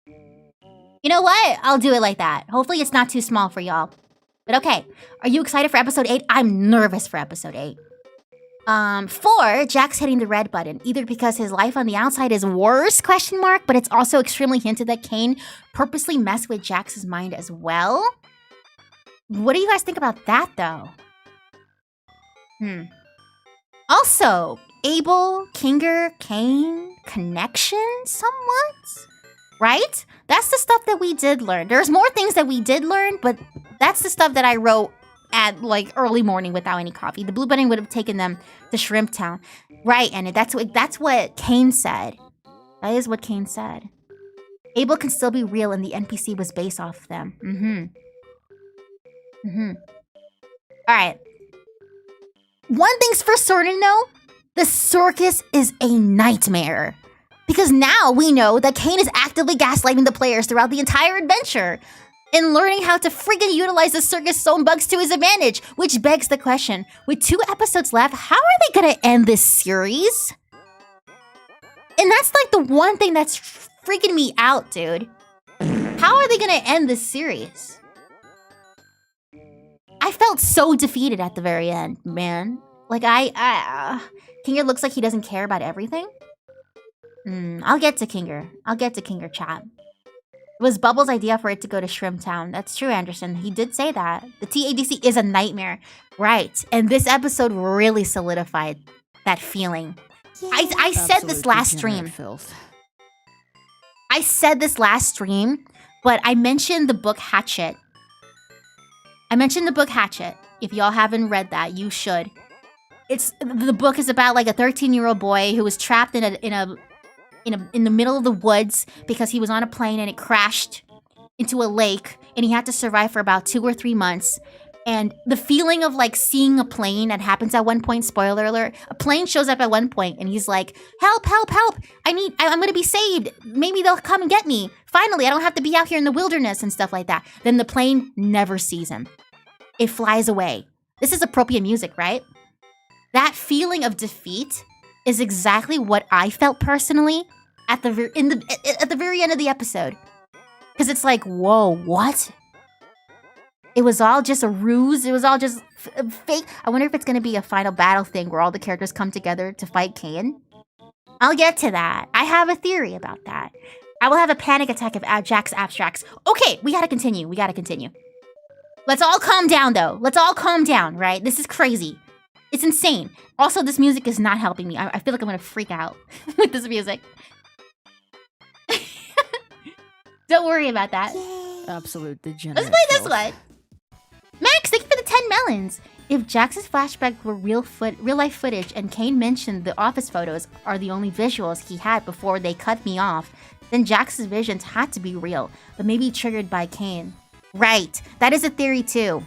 You know what? I'll do it like that. Hopefully it's not too small for y'all. But okay. Are you excited for episode 8? I'm nervous for episode 8. 4, Jack's hitting the red button, either because his life on the outside is worse, but it's also extremely hinted that Kane purposely messed with Jax's mind as well. What do you guys think about that, though? Also, Abel, Kinger, Kane, connection somewhat? Right? That's the stuff that we did learn. There's more things that we did learn, but that's the stuff that I wrote at like early morning without any coffee. The blue button would have taken them to Shrimp Town. Right, and that's what Kane said. That is what Kane said. Abel can still be real and the NPC was based off of them. Alright. One thing's for certain though, the circus is a nightmare. Because now we know that Kane is actively gaslighting the players throughout the entire adventure and learning how to freaking utilize the circus' own bugs to his advantage, which begs the question, with 2 episodes left, how are they gonna end this series? And that's like the one thing that's freaking me out, dude. How are they gonna end this series? I felt so defeated at the very end, man. Like Kinger looks like he doesn't care about everything. I'll get to Kinger. Chat. It was Bubbles' idea for it to go to Shrimp Town. That's true, Anderson. He did say that. The TADC is a nightmare. Right. And this episode really solidified that feeling. I said this last stream. But I mentioned the book Hatchet. If y'all haven't read that, you should. The book is about like a 13-year-old boy who was trapped in the middle of the woods because he was on a plane and it crashed into a lake and he had to survive for about 2 or 3 months. And the feeling of like seeing a plane that happens at one point, spoiler alert, a plane shows up at one point and he's like, help, help, help. I'm gonna be saved. Maybe they'll come and get me. Finally, I don't have to be out here in the wilderness and stuff like that. Then the plane never sees him. It flies away. This is appropriate music, right? That feeling of defeat is exactly what I felt personally at the very end of the episode. Because it's like, whoa, what? It was all just a ruse. It was all just fake. I wonder if it's going to be a final battle thing where all the characters come together to fight Kane. I'll get to that. I have a theory about that. I will have a panic attack if Jax abstracts. Okay, we gotta continue. Let's all calm down, though. Let's all calm down, right? This is crazy. It's insane. Also, this music is not helping me. I feel like I'm gonna freak out with this music. Don't worry about that. Yay. Absolute degenerate. Let's play this one. Max, thank you for the 10 melons. If Jax's flashback were real life footage and Kane mentioned the office photos are the only visuals he had before they cut me off, then Jax's visions had to be real, but maybe triggered by Kane. Right. That is a theory too.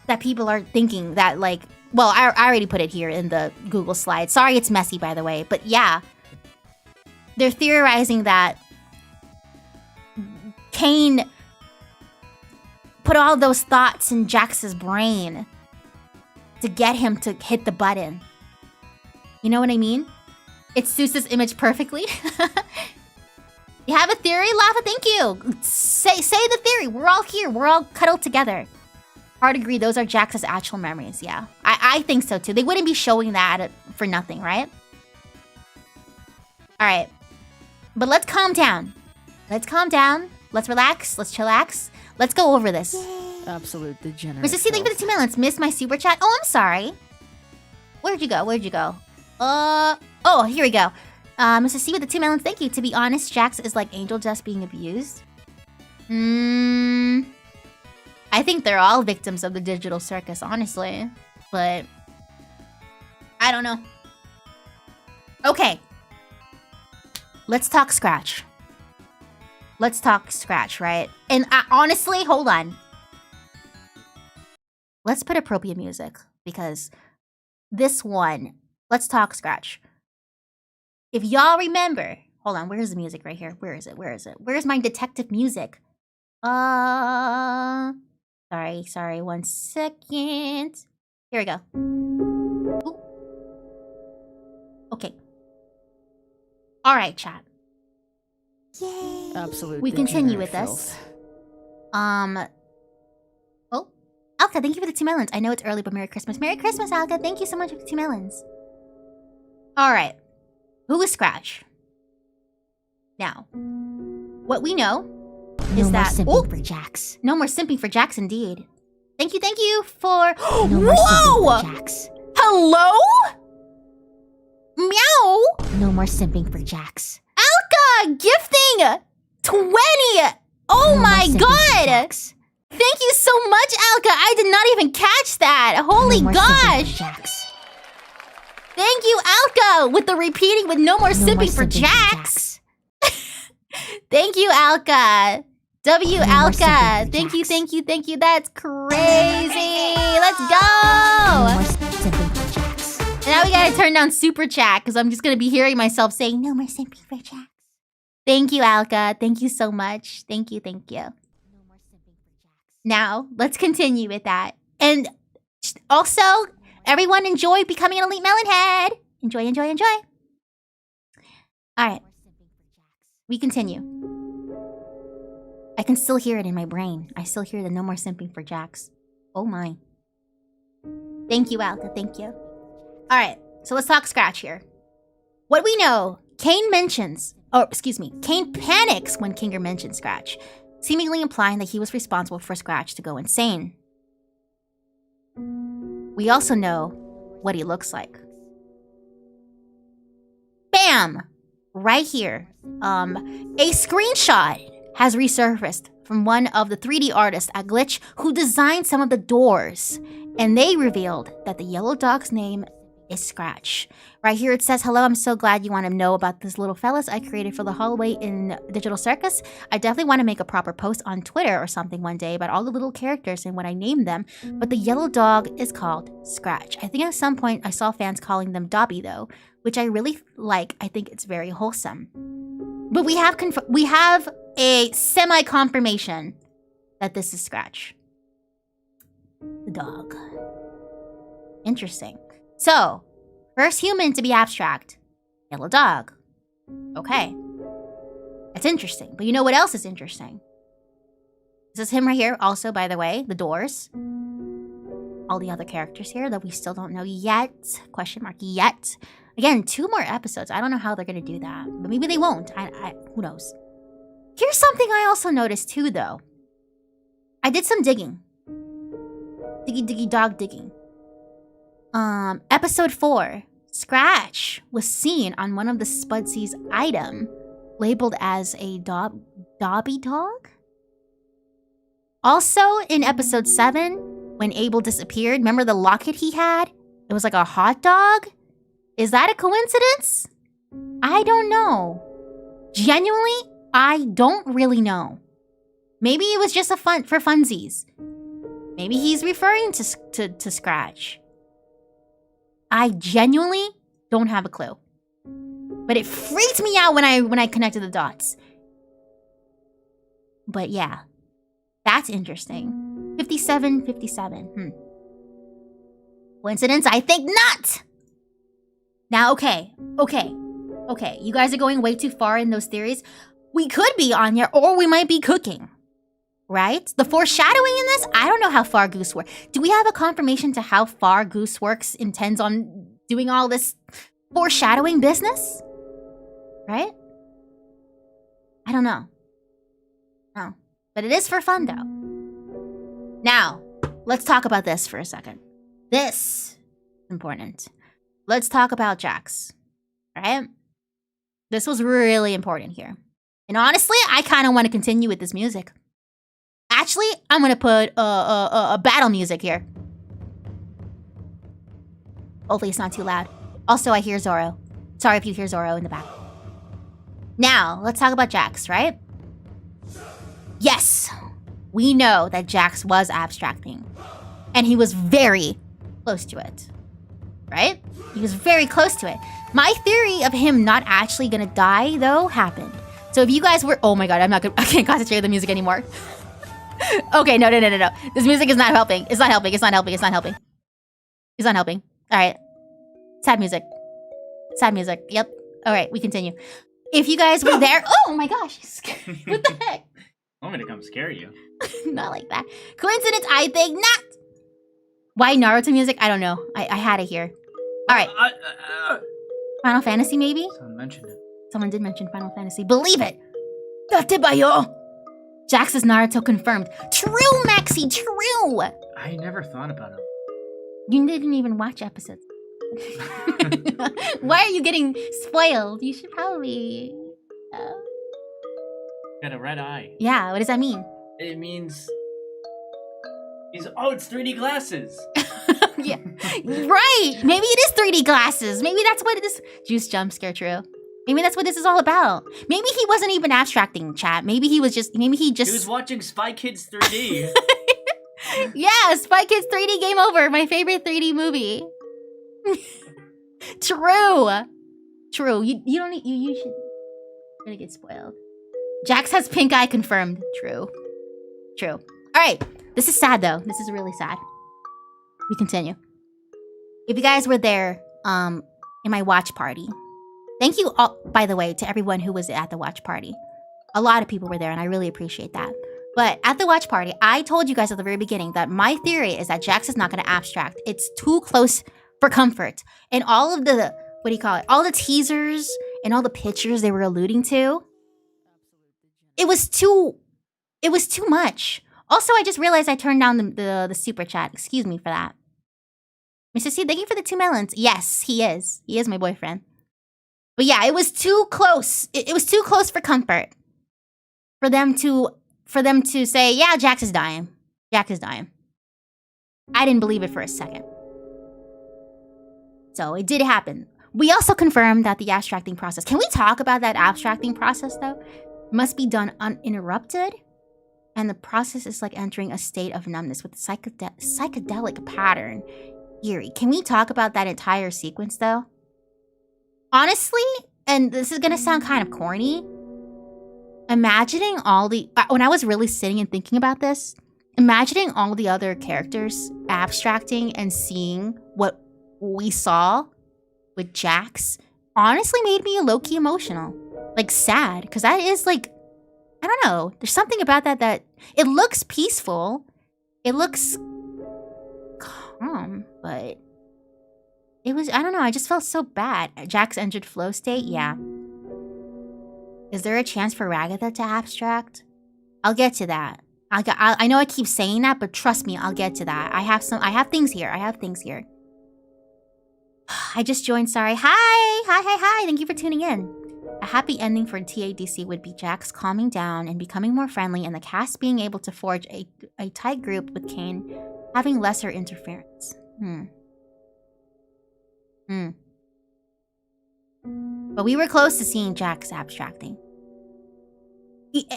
That people are thinking that like, well, I already put it here in the Google slide. Sorry it's messy, by the way. But yeah, they're theorizing that Kane put all those thoughts in Jax's brain to get him to hit the button. You know what I mean? It suits this image perfectly. You have a theory, Lava? Thank you. Say the theory. We're all here. We're all cuddled together. Hard agree. Those are Jax's actual memories. Yeah, I think so too. They wouldn't be showing that for nothing, right? All right, but let's calm down. Let's relax. Let's chillax. Let's go over this. Yay. Absolute degenerate. Mr. C, thank you for the 2 melons. Missed my super chat. Oh, I'm sorry. Where'd you go? Where'd you go? Oh, here we go. Mr. C with the 2 melons, thank you. To be honest, Jax is like Angel just being abused. I think they're all victims of the digital circus, honestly. But I don't know. Okay. Let's talk Scratch. Let's talk Scratch, right? And honestly, hold on. Let's put appropriate music because this one, let's talk Scratch. If y'all remember, hold on, where's the music right here? Where is it? Where is it? Where's my detective music? Sorry, 1 second. Here we go. Ooh. Okay. All right, chat. Yay. Absolute. We continue with this. Oh, Alka, thank you for the 2 melons. I know it's early, but Merry Christmas. Merry Christmas, Alka. Thank you so much for the 2 melons. All right. Who is Scratch? Now, what we know is that... No more simping for Jax. No more simping for Jax, indeed. Thank you for... No more simping for Jax. Hello? Meow? No more simping for Jax. Alka! Gifting! 20! Oh my god! Thank you so much, Alka! I did not even catch that! Holy gosh! Thank you, Alka! With the repeating with no more simping for Jax! Thank you, Alka! Alka! Thank you. That's crazy! Let's go! No more simping for Jax. Now we gotta turn down super chat because I'm just gonna be hearing myself saying no more simping for Jax. Thank you, Alka. Thank you so much. Thank you. Now, let's continue with that. And also, everyone enjoy becoming an elite melon head. Enjoy. Alright. We continue. I can still hear it in my brain. I still hear the no more simping for Jax. Oh my. Thank you, Alka. Thank you. Alright, so let's talk Scratch here. What we know, Kane panics when Kinger mentions Scratch, seemingly implying that he was responsible for Scratch to go insane. We also know what he looks like. Bam! Right here. A screenshot has resurfaced from one of the 3D artists at Glitch who designed some of the doors. And they revealed that the yellow dog's name is Scratch. Right here it says, hello, I'm so glad you want to know about this little fellas I created for the hallway in Digital Circus. I definitely want to make a proper post on Twitter or something one day about all the little characters and what I named them, but the yellow dog is called Scratch. I think at some point I saw fans calling them Dobby though, which I really like. I think it's very wholesome. But we have a semi-confirmation that this is Scratch. The dog. Interesting. So, first human to be abstract. Yellow dog. Okay. That's interesting. But you know what else is interesting? This is him right here. Also, by the way, the doors. All the other characters here that we still don't know yet. Question mark yet. Again, 2 more episodes. I don't know how they're going to do that. But maybe they won't. Who knows? Here's something I also noticed too, though. I did some digging. Diggy dog digging. Episode 4, Scratch was seen on one of the Spudsies' item, labeled as a Dobby dog. Also, in episode 7, when Abel disappeared, remember the locket he had? It was like a hot dog? Is that a coincidence? I don't know. Genuinely, I don't really know. Maybe it was just for funsies. Maybe he's referring to Scratch. I genuinely don't have a clue. But it freaked me out when I connected the dots. But yeah, that's interesting. 57. Coincidence? I think not! Now, okay. You guys are going way too far in those theories. We could be on here, or we might be cooking. Right? The foreshadowing in this, I don't know how far Goose works. Do we have a confirmation to how far Gooseworks intends on doing all this foreshadowing business? Right? I don't know. No. But it is for fun, though. Now, let's talk about this for a second. This is important. let's talk about Jax. All right? This was really important here. And honestly, I kind of want to continue with this music. Actually, I'm going to put a battle music here. Hopefully it's not too loud. Also, I hear Zoro. Sorry if you hear Zoro in the back. Now, let's talk about Jax, right? Yes, we know that Jax was abstracting. And he was very close to it. Right? He was very close to it. My theory of him not actually gonna die, though, happened. So if you guys were... Oh my god, I can't concentrate on the music anymore. Okay, no. This music is not helping. It's not helping. Alright. Sad music. Yep. Alright, we continue. If you guys were there... Oh my gosh. What the heck? I want me to come scare you. Not like that. Coincidence? I think not. Why Naruto music? I don't know. I had it here. Alright. Final Fantasy, maybe? Someone mentioned it. Someone did mention Final Fantasy. Believe it! Datebayo! Jax is Naruto confirmed. True, Maxi, true! I never thought about it. You didn't even watch episodes. Why are you getting spoiled? You should probably... Got a red eye. Yeah, what does that mean? It means... it's 3D glasses! Yeah, right! Maybe it is 3D glasses. Maybe that's what it is. Juice jump scare, true. Maybe that's what this is all about. Maybe he wasn't even abstracting, chat. Maybe he was watching Spy Kids 3D. Yeah, Spy Kids 3D Game Over, my favorite 3D movie. True. You don't need, you should... You're gonna get spoiled. Jax has pink eye confirmed. True. Alright, this is sad though. This is really sad. We continue. If you guys were there, in my watch party, thank you all, by the way, to everyone who was at the watch party. A lot of people were there, and I really appreciate that. But at the watch party, I told you guys at the very beginning that my theory is that Jax is not going to abstract. It's too close for comfort. And all of the, all the teasers and all the pictures they were alluding to, it was too much. Also, I just realized I turned down the super chat. Excuse me for that. Mr. C, thank you for the 2 melons. Yes, he is. He is my boyfriend. But yeah, it was too close. It was too close for comfort. For them to say, yeah, Jax is dying. I didn't believe it for a second. So it did happen. We also confirmed that the abstracting process... Can we talk about that abstracting process, though? Must be done uninterrupted. And the process is like entering a state of numbness with a psychedelic pattern. Eerie. Can we talk about that entire sequence, though? Honestly, and this is gonna sound kind of corny, imagining all the... When I was really sitting and thinking about this, imagining all the other characters abstracting and seeing what we saw with Jax honestly made me low-key emotional. Like, sad. Because that is, like... I don't know. There's something about that it looks peaceful. It looks calm, but it was, I don't know, I just felt so bad. Jax entered flow state, yeah. Is there a chance for Ragatha to abstract? I'll get to that. I know I keep saying that, but trust me, I'll get to that. I have things here. I just joined, sorry. Hi. Thank you for tuning in. A happy ending for TADC would be Jax calming down and becoming more friendly, and the cast being able to forge a tight group with Kane having lesser interference. But we were close to seeing Jax abstracting.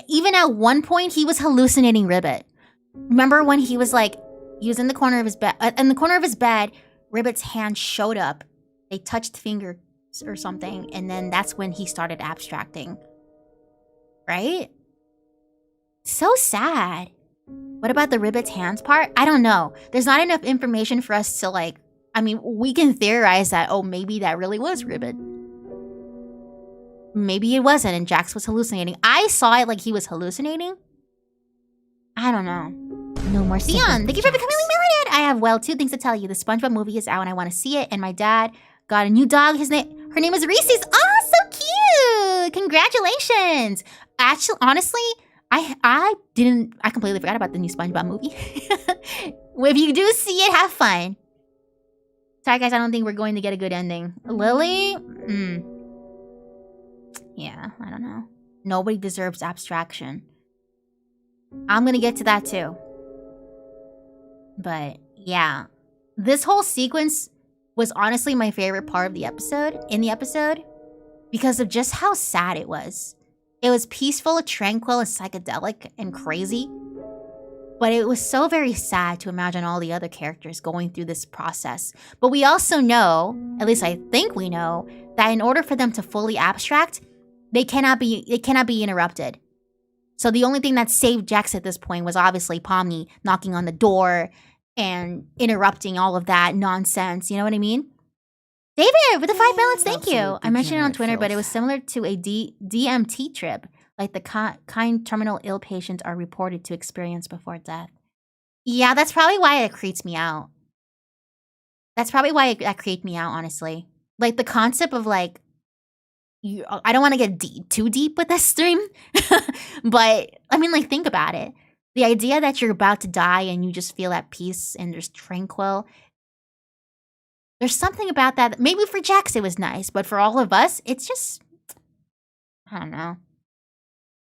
Even at one point, he was hallucinating Ribbit. Remember when he was like, he was in the corner of his bed. In the corner of his bed, Ribbit's hand showed up. They touched fingers or something, and then that's when he started abstracting. Right? So sad. What about the Ribbit's hands part? I don't know. There's not enough information for us to like... I mean, we can theorize that, oh, maybe that really was Ribbit. Maybe it wasn't, and Jax was hallucinating. I saw it like he was hallucinating. I don't know. No more Dion, thank you for becoming a millionaire. I have, 2 things to tell you. The SpongeBob movie is out, and I want to see it, and my dad got a new dog. Her name is Reese's. Oh, so cute! Congratulations. Actually, honestly, I completely forgot about the new SpongeBob movie. If you do see it, have fun. Sorry, guys, I don't think we're going to get a good ending. Lily? Yeah, I don't know. Nobody deserves abstraction. I'm gonna get to that too. But, yeah. This whole sequence was honestly my favorite part of the episode, because of just how sad it was. It was peaceful, tranquil, and psychedelic, and crazy. But it was so very sad to imagine all the other characters going through this process. But we also know, at least I think we know, that in order for them to fully abstract, it cannot be interrupted. So the only thing that saved Jax at this point was obviously Pomni knocking on the door and interrupting all of that nonsense. You know what I mean? David, with the 5 balance, thank you. I mentioned it on Twitter, but it was similar to a DMT trip, like the kind terminal ill patients are reported to experience before death. Yeah, that's probably why it creeps me out. That creeped me out, honestly. Like, the concept of, like, I don't want to get too deep with this stream, but, I mean, like, think about it. The idea that you're about to die and you just feel at peace and there's tranquil. There's something about that. Maybe for Jax it was nice, but for all of us, it's just... I don't know.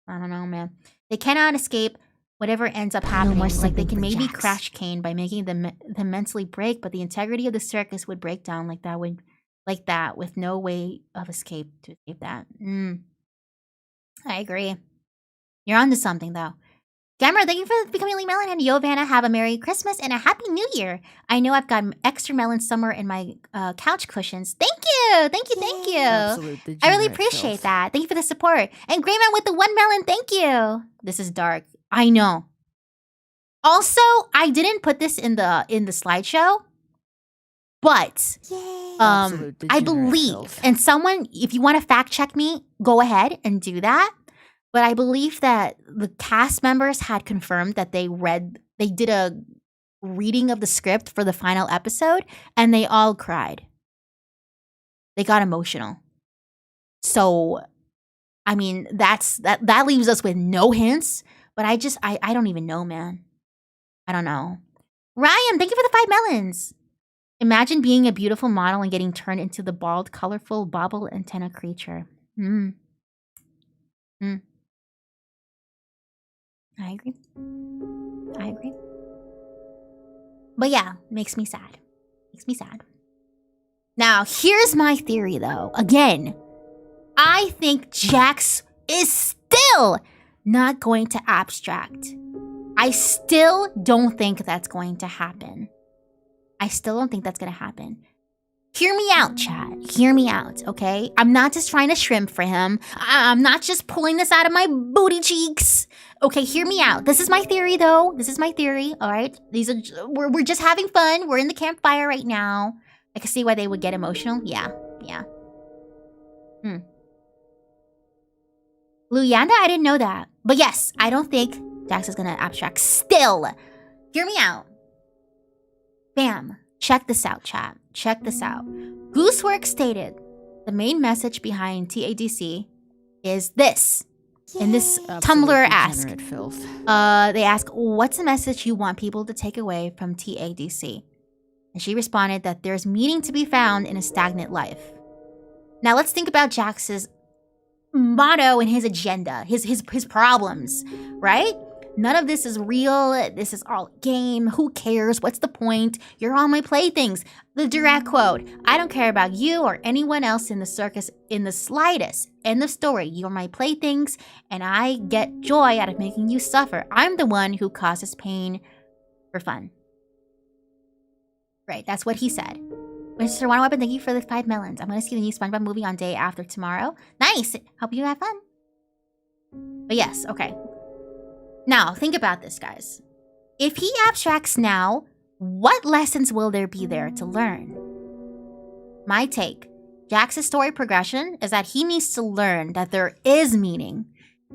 I don't know, man. They cannot escape whatever ends up happening. Like, they can maybe crash Kane by making them mentally break, but the integrity of the circus would break down like that with no way of escape to escape that. I agree. You're onto something, though. Gamera, thank you for becoming a melon, and yo, Vanna, have a Merry Christmas and a Happy New Year. I know I've got extra melon somewhere in my couch cushions. Thank you. I really appreciate that. Thank you for the support. And Grayman with the 1 melon, thank you. This is dark. I know. Also, I didn't put this in the slideshow, but I believe, and someone, if you want to fact check me, go ahead and do that. But I believe that the cast members had confirmed that they did a reading of the script for the final episode, and they all cried. They got emotional. So, I mean, that leaves us with no hints, but I don't even know, man. I don't know. Ryan, thank you for the 5 melons. Imagine being a beautiful model and getting turned into the bald, colorful, bobble antenna creature. I agree. But yeah, makes me sad. Now, here's my theory, though. Again, I think Jax is still not going to abstract. I still don't think that's going to happen. Hear me out, chat. Hear me out, okay? I'm not just trying to shrimp for him. I'm not just pulling this out of my booty cheeks. Okay, hear me out. This is my theory, though. All right? We're just having fun. We're in the campfire right now. I can see why they would get emotional. Yeah. Luyanda, I didn't know that. But yes, I don't think Jax is gonna abstract still. Hear me out. Bam. Check this out, chat. Check this out. Goosework stated the main message behind TADC is this. In this Tumblr ask, they ask, what's the message you want people to take away from TADC? And she responded that there's meaning to be found in a stagnant life. Now let's think about Jax's motto and his agenda, his problems, right? None of this is real. This is all game. Who cares? What's the point? You're all my playthings. The direct quote. I don't care about you or anyone else in the circus in the slightest. End of story. You're my playthings, and I get joy out of making you suffer. I'm the one who causes pain for fun. Right, that's what he said. Mr. One Weapon, thank you for the 5 melons. I'm going to see the new SpongeBob movie on day after tomorrow. Nice. Hope you have fun. But yes, okay. Now, think about this, guys. If he abstracts now, what lessons will there be there to learn? My take. Jax's story progression is that he needs to learn that there is meaning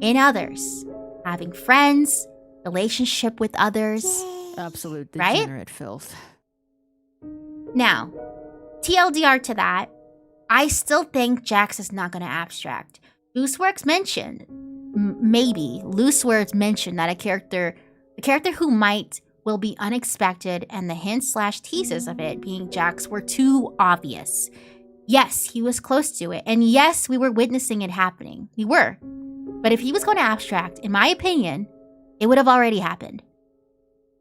in others. Having friends, relationship with others. Absolute degenerate right? Filth. Now, TLDR to that, I still think Jax is not going to abstract. Looseworks mentioned, maybe, Loose Words mentioned that the character who will will be unexpected, and the hints/teases of it being Jax were too obvious. Yes, he was close to it, and yes, we were witnessing it happening. We were. But if he was going to abstract, in my opinion, it would have already happened.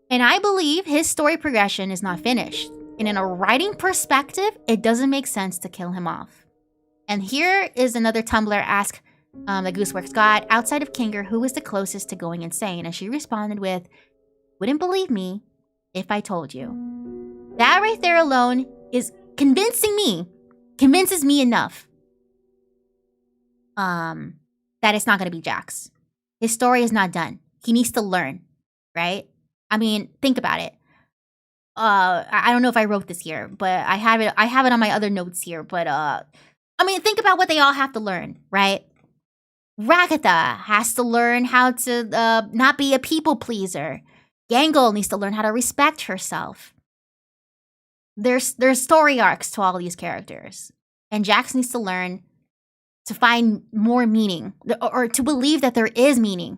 And I believe his story progression is not finished. And in a writing perspective, it doesn't make sense to kill him off. And here is another Tumblr ask that Gooseworks got. Outside of Kinger, who was the closest to going insane? And she responded with, wouldn't believe me if I told you. That right there alone is convinces me enough that it's not going to be Jax. His story is not done. He needs to learn, right? I mean, think about it. I don't know if I wrote this here, but I have it on my other notes here. But I mean, think about what they all have to learn, right? Ragatha has to learn how to not be a people pleaser. Gangle needs to learn how to respect herself. There's story arcs to all these characters, and Jax needs to learn to find more meaning, or to believe that there is meaning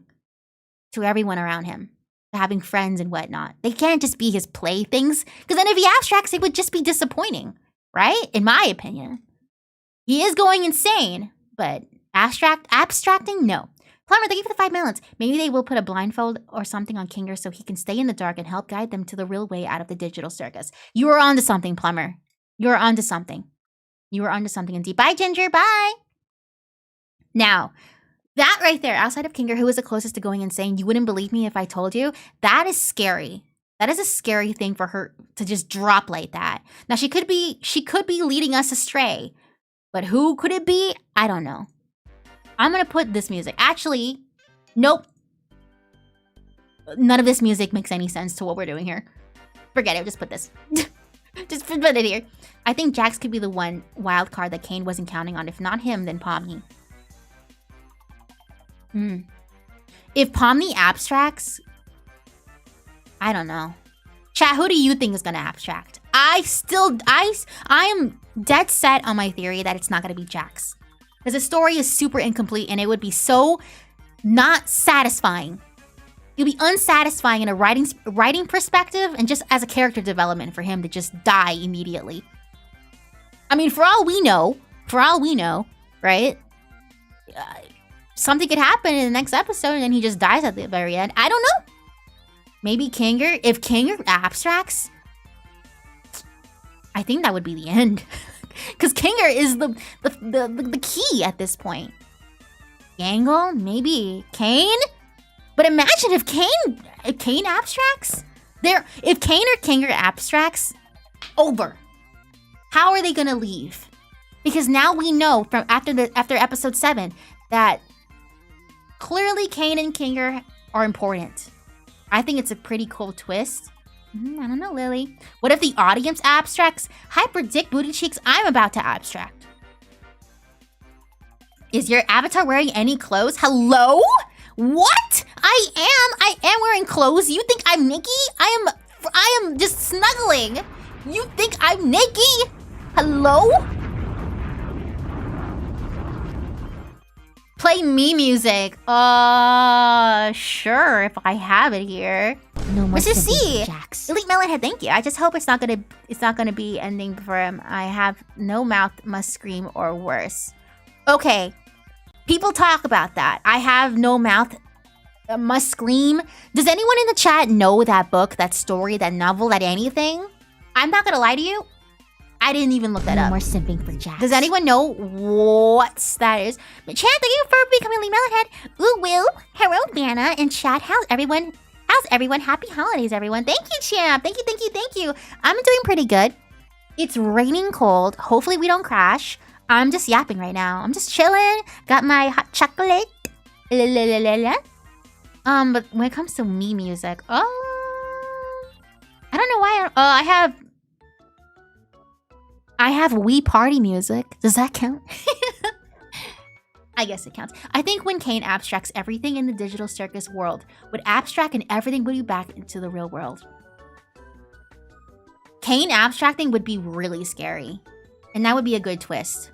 to everyone around him, to having friends and whatnot. They can't just be his playthings, because then if he abstracts, it would just be disappointing, right? In my opinion. He is going insane, but abstracting, no. Plumber, thank you for the 5 melons. Maybe they will put a blindfold or something on Kinger so he can stay in the dark and help guide them to the real way out of the digital circus. You are onto something, Plumber. You are onto something. You are onto something indeed. Bye, Ginger. Bye. Now, that right there, outside of Kinger, who is the closest to going insane, you wouldn't believe me if I told you, that is scary. That is a scary thing for her to just drop like that. Now, she could be leading us astray, but who could it be? I don't know. I'm going to put this music. Actually, nope. None of this music makes any sense to what we're doing here. Forget it. Just put this. Just put it here. I think Jax could be the one wild card that Kane wasn't counting on. If not him, then Pomni. If Pomni abstracts, I don't know. Chat, who do you think is going to abstract? I am dead set on my theory that it's not going to be Jax. Because the story is super incomplete and it would be so not satisfying. It would be unsatisfying in a writing perspective and just as a character development for him to just die immediately. I mean, for all we know, right? Something could happen in the next episode and then he just dies at the very end. I don't know. Maybe Kinger. If Kinger abstracts, I think that would be the end. Because Kinger is the key at this point. Gangle? Maybe. Kane? But imagine if Kane abstracts? If Kane or Kinger abstracts, over. How are they gonna leave? Because now we know from after episode 7 that clearly Kane and Kinger are important. I think it's a pretty cool twist. I don't know, Lily. What if the audience abstracts? Hyper Dick Booty Cheeks, I'm about to abstract. Is your avatar wearing any clothes? Hello? What? I am wearing clothes. You think I'm Nikki? I am just snuggling. You think I'm Nikki? Hello? Play me music. Sure, if I have it here. No more Mr. C. Jax. Elite Melonhead, thank you. I just hope it's not gonna be ending for him. I have no mouth, must scream, or worse. Okay. People talk about that. I have no mouth, must scream. Does anyone in the chat know that book, that story, that novel, that anything? I'm not gonna lie to you. I didn't even look that No up. more simping for Jax. Does anyone know what that is? But chat, thank you for becoming Elite Melonhead. Ooh, Will, hello, Vanna, and chat. How's everyone? Happy holidays, everyone. Thank you, champ. Thank you. I'm doing pretty good. It's raining cold. Hopefully we don't crash. I'm just yapping right now. I'm just chilling. Got my hot chocolate. But when it comes to me music, I don't know why. I have Wii Party music. Does that count? I guess it counts. I think when Kane abstracts, everything in the digital circus world would abstract and everything would be back into the real world. Kane abstracting would be really scary. And that would be a good twist.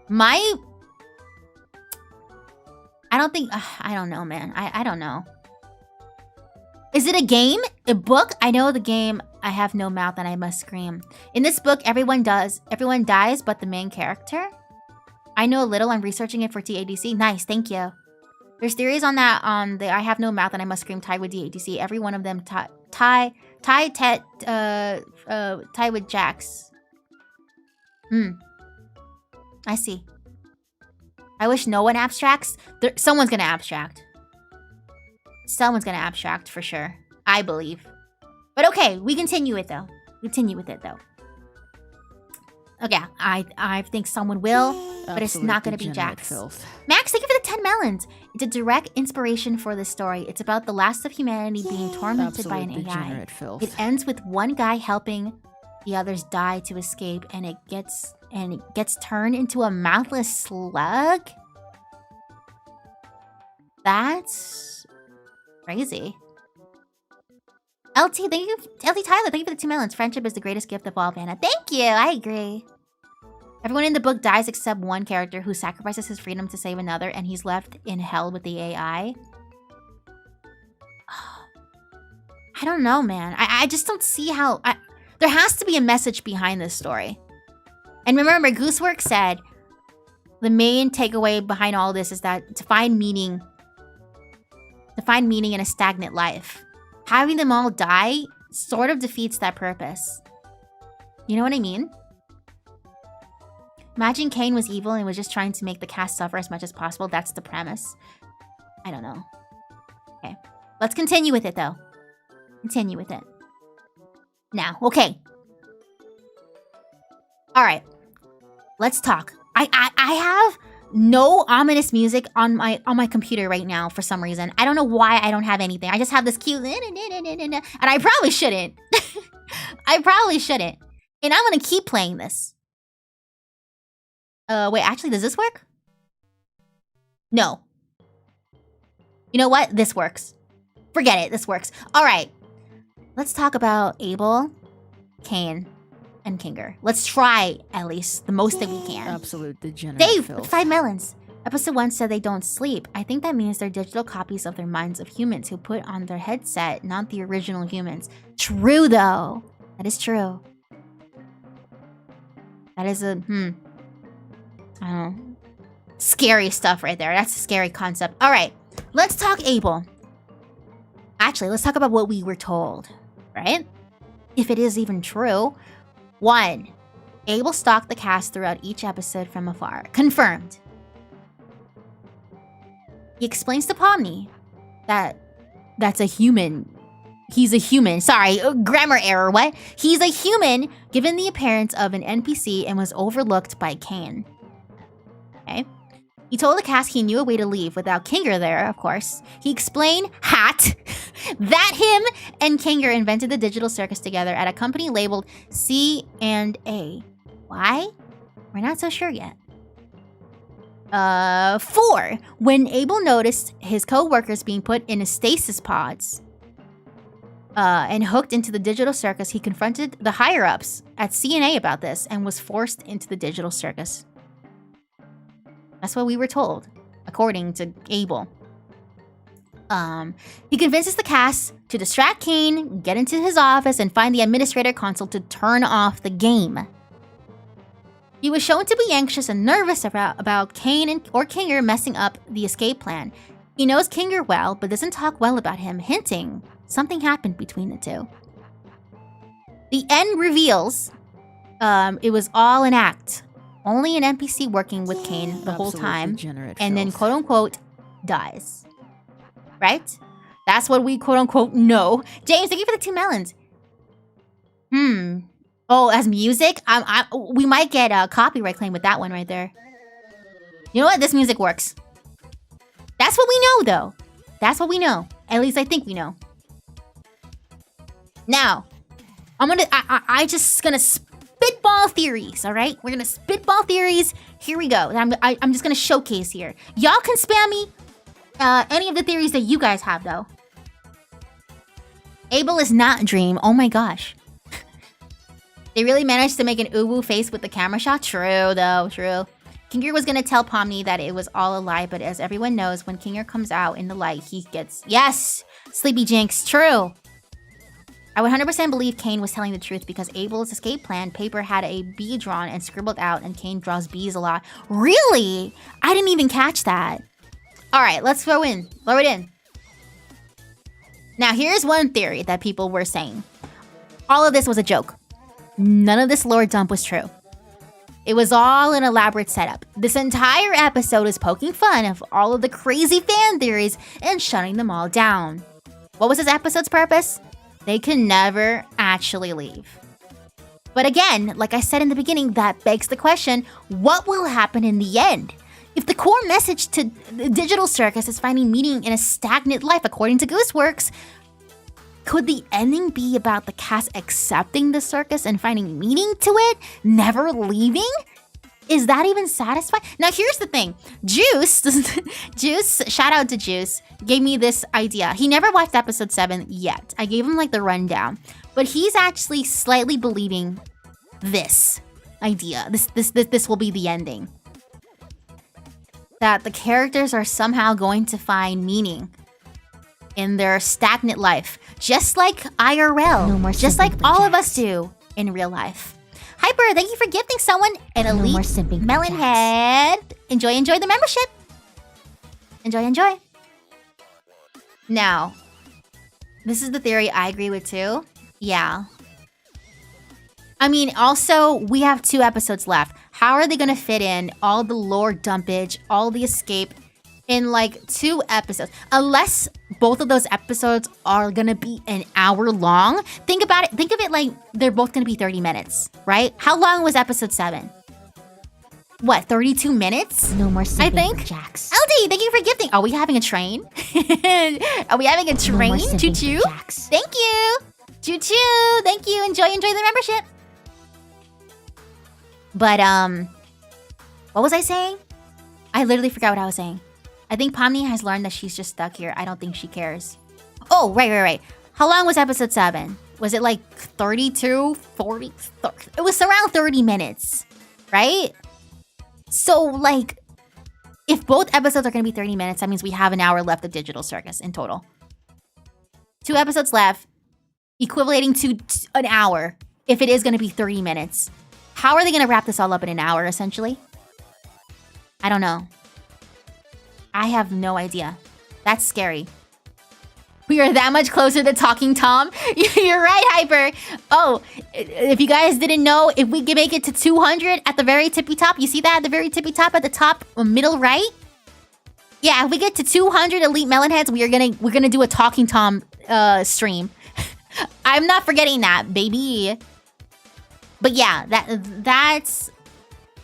I don't know, man. I don't know. Is it a game? A book? I know the game. I have no mouth and I must scream. In this book, everyone dies but the main character. I know a little. I'm researching it for TADC. Nice, thank you. There's theories on that on the I have no mouth and I must scream tied with TADC. Every one of them tied with Jax. I see. I wish no one abstracts. Someone's gonna abstract. Someone's gonna abstract for sure. I believe. But okay, we continue it though. Okay, I think someone will, but it's not gonna be Jax. Max, thank you for the 10 melons. It's a direct inspiration for this story. It's about the last of humanity being tormented by an AI. It ends with one guy helping the others die to escape, and it gets turned into a mouthless slug. That's crazy. LT Tyler, thank you for the 2 melons. Friendship is the greatest gift of all, Vanna. Thank you, I agree. Everyone in the book dies except one character who sacrifices his freedom to save another, and he's left in hell with the AI. I don't know, man. I just don't see how... there has to be a message behind this story. And remember, Goosework said the main takeaway behind all this is that to find meaning in a stagnant life, having them all die sort of defeats that purpose. You know what I mean? Imagine Cain was evil and was just trying to make the cast suffer as much as possible. That's the premise. I don't know. Okay. Let's continue with it, though. Continue with it. Now, okay. Alright. Let's talk. I have no ominous music on my computer right now for some reason. I don't know why I don't have anything. I just have this cute... And I probably shouldn't. I probably shouldn't. And I'm gonna keep playing this. Wait, actually, does this work? No. You know what? This works. Forget it, this works. Alright. Let's talk about Abel, Cain, and Kinger. Let's try, at least, the most that we can. Absolute degenerate Dave, filth. 5 melons. Episode 1 said they don't sleep. I think that means they're digital copies of their minds of humans who put on their headset, not the original humans. True, though. That is true. That is a, I don't know. Scary stuff right there. That's a scary concept. Alright, let's talk Abel. Actually, let's talk about what we were told, right? If it is even true. 1. Abel stalked the cast throughout each episode from afar. Confirmed. He explains to Pomni that that's a human. He's a human. Sorry, grammar error. What? He's a human given the appearance of an NPC and was overlooked by Cain. Okay. He told the cast he knew a way to leave without Kinger there, of course. He explained, that him and Kinger invented the digital circus together at a company labeled C&A. Why? We're not so sure yet. 4. When Abel noticed his co-workers being put in stasis pods and hooked into the digital circus, he confronted the higher-ups at C&A about this and was forced into the digital circus. That's what we were told, according to Abel. He convinces the cast to distract Cain, get into his office, and find the administrator console to turn off the game. He was shown to be anxious and nervous about Cain or Kinger messing up the escape plan. He knows Kinger well, but doesn't talk well about him, hinting something happened between the two. The end reveals it was all an act. Only an NPC working with Cain the whole time, and then quote-unquote dies. Right? That's what we quote-unquote know. James, thank you for the 2 melons. Oh, as music? We might get a copyright claim with that one right there. You know what? This music works. That's what we know, though. That's what we know. At least I think we know. Now, I just gonna spitball theories, all right? We're gonna spitball theories. Here we go. I'm just gonna showcase here. Y'all can spam me any of the theories that you guys have, though. Abel is not Dream. Oh my gosh. They really managed to make an uwu face with the camera shot. True, though. True. Kinger was gonna tell Pomni that it was all a lie, but as everyone knows, when Kinger comes out in the light, he gets... Yes! Sleepy Jinx, true! I would 100% believe Kane was telling the truth because Abel's escape plan, Paper had a bee drawn and scribbled out, and Kane draws bees a lot. Really? I didn't even catch that. Alright, let's throw it in. Now, here's one theory that people were saying. All of this was a joke. None of this lore dump was true. It was all an elaborate setup. This entire episode is poking fun of all of the crazy fan theories and shutting them all down. What was this episode's purpose? They can never actually leave. But again, like I said in the beginning, that begs the question, what will happen in the end? If the core message to the digital circus is finding meaning in a stagnant life according to Gooseworks, could the ending be about the cast accepting the circus and finding meaning to it, never leaving? Is that even satisfying? Now here's the thing. Juice, shout out to Juice, gave me this idea. He never watched episode 7 yet. I gave him like the rundown. But he's actually slightly believing this idea. This will be the ending. That the characters are somehow going to find meaning in their stagnant life. Just like IRL. No more just like simping for all of Jax. us do in real life. Hyper, thank you for gifting someone an No more elite simping for melon Jax. head. Enjoy the membership. Enjoy. Now, this is the theory I agree with too. Yeah. I mean, also, we have 2 episodes left. How are they gonna fit in all the lore dumpage, all the escape in like 2 episodes? Unless both of those episodes are gonna be an hour long. Think about it. Think of it like they're both gonna be 30 minutes, right? How long was episode 7? What, 32 minutes? No more I simping think. for Jax. LD, thank you for gifting. Are we having a train? Are we having a No more train? simping Choo for choo. Jax. Thank you. Choo choo. Thank you. Enjoy the membership. But what was I saying? I literally forgot what I was saying. I think Pomni has learned that she's just stuck here. I don't think she cares. Oh, right. How long was episode 7? Was it like 32, 40? It was around 30 minutes, right? So like, if both episodes are going to be 30 minutes, that means we have an hour left of Digital Circus in total. 2 episodes left, equating to an hour if it is going to be 30 minutes. How are they going to wrap this all up in an hour, essentially? I don't know. I have no idea. That's scary. We are that much closer to Talking Tom. You're right, Hyper. Oh, if you guys didn't know, if we can make it to 200 at the very tippy top, you see that at the very tippy top at the top middle right? Yeah, if we get to 200 elite melon heads, we're gonna do a Talking Tom stream. I'm not forgetting that, baby. But yeah, that's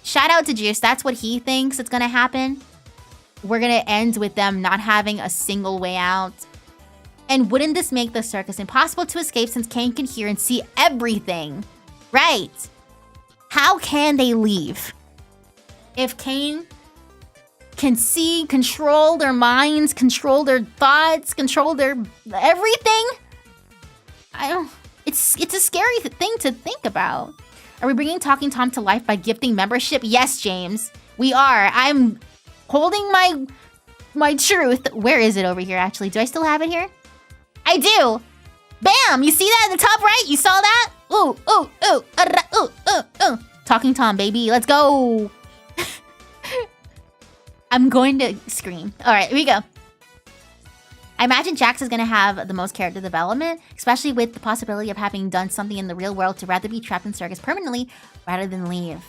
shout out to Juice. That's what he thinks is gonna happen. We're gonna end with them not having a single way out. And wouldn't this make the circus impossible to escape since Kane can hear and see everything? Right. How can they leave? If Kane can see, control their minds, control their thoughts, control their everything, it's a scary thing to think about. Are we bringing Talking Tom to life by gifting membership? Yes, James, we are. I'm holding my truth. Where is it over here, actually? Do I still have it here? I do. Bam! You see that at the top right? You saw that? Ooh. Talking Tom, baby. Let's go. I'm going to scream. All right, here we go. I imagine Jax is going to have the most character development, especially with the possibility of having done something in the real world to rather be trapped in Circus permanently rather than leave.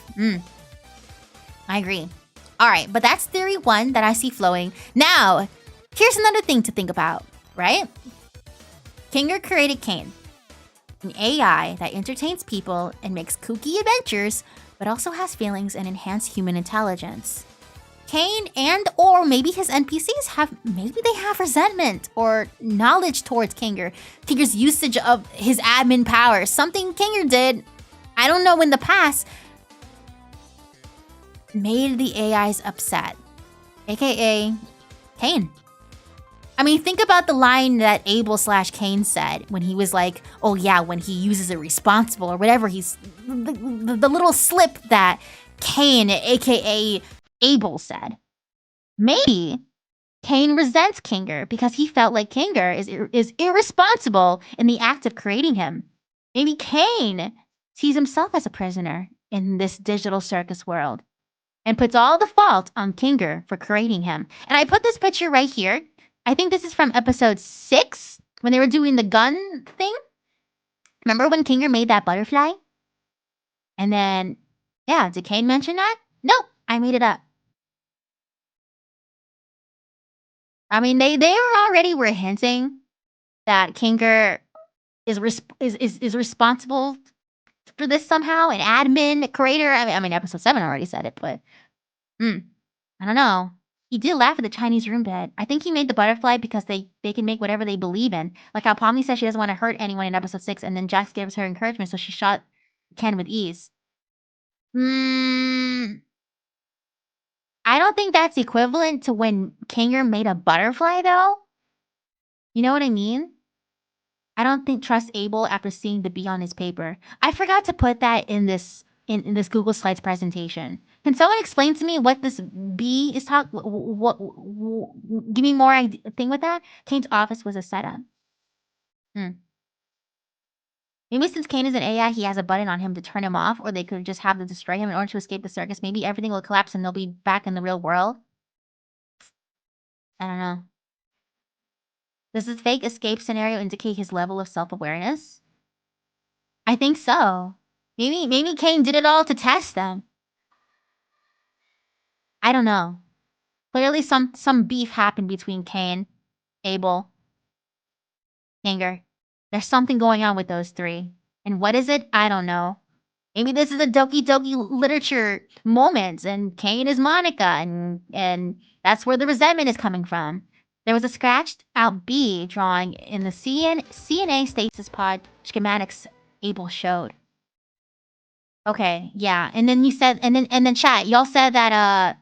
I agree. All right, but that's theory 1 that I see flowing. Now, here's another thing to think about, right? Kinger created Kane, an AI that entertains people and makes kooky adventures, but also has feelings and enhanced human intelligence. Kane and or maybe his NPCs have resentment or knowledge towards Kinger's usage of his admin powers. Something Kinger did, I don't know, in the past, made the AIs upset, aka Kane. I mean, think about the line that Abel/Kane said when he was like, oh yeah, when he uses it responsible or whatever, he's the little slip that Kane, aka Abel said. Maybe Kane resents Kinger because he felt like Kinger is irresponsible in the act of creating him. Maybe Kane sees himself as a prisoner in this digital circus world and puts all the fault on Kinger for creating him. And I put this picture right here. I think this is from episode 6 when they were doing the gun thing. Remember when Kinger made that butterfly? And then, yeah, did Kane mention that? Nope, I made it up. I mean, they were hinting that Kinger is responsible for this somehow, an admin, creator. I mean, episode 7 already said it, but I don't know. He did laugh at the Chinese room bed. I think he made the butterfly because they can make whatever they believe in. Like how Pomni said she doesn't want to hurt anyone in episode 6, and then Jax gives her encouragement, so she shot Ken with ease. I don't think that's equivalent to when Kinger made a butterfly, though. You know what I mean? I don't think trust Abel after seeing the bee on his paper. I forgot to put that in this Google Slides presentation. Can someone explain to me what this bee is talking? What? Give me more thing with that. Kane's office was a setup. Maybe since Kane is an AI, he has a button on him to turn him off, or they could just have to destroy him in order to escape the circus. Maybe everything will collapse and they'll be back in the real world. I don't know. Does this fake escape scenario indicate his level of self-awareness? I think so. Maybe Kane did it all to test them. I don't know. Clearly some beef happened between Kane, Abel, Kinger. There's something going on with those three. And what is it? I don't know. Maybe this is a Doki Doki literature moment, and Kane is Monica, and that's where the resentment is coming from. There was a scratched out bee drawing in the CNA stasis pod schematics Abel showed. Okay, yeah. And then you said, and then chat, y'all said that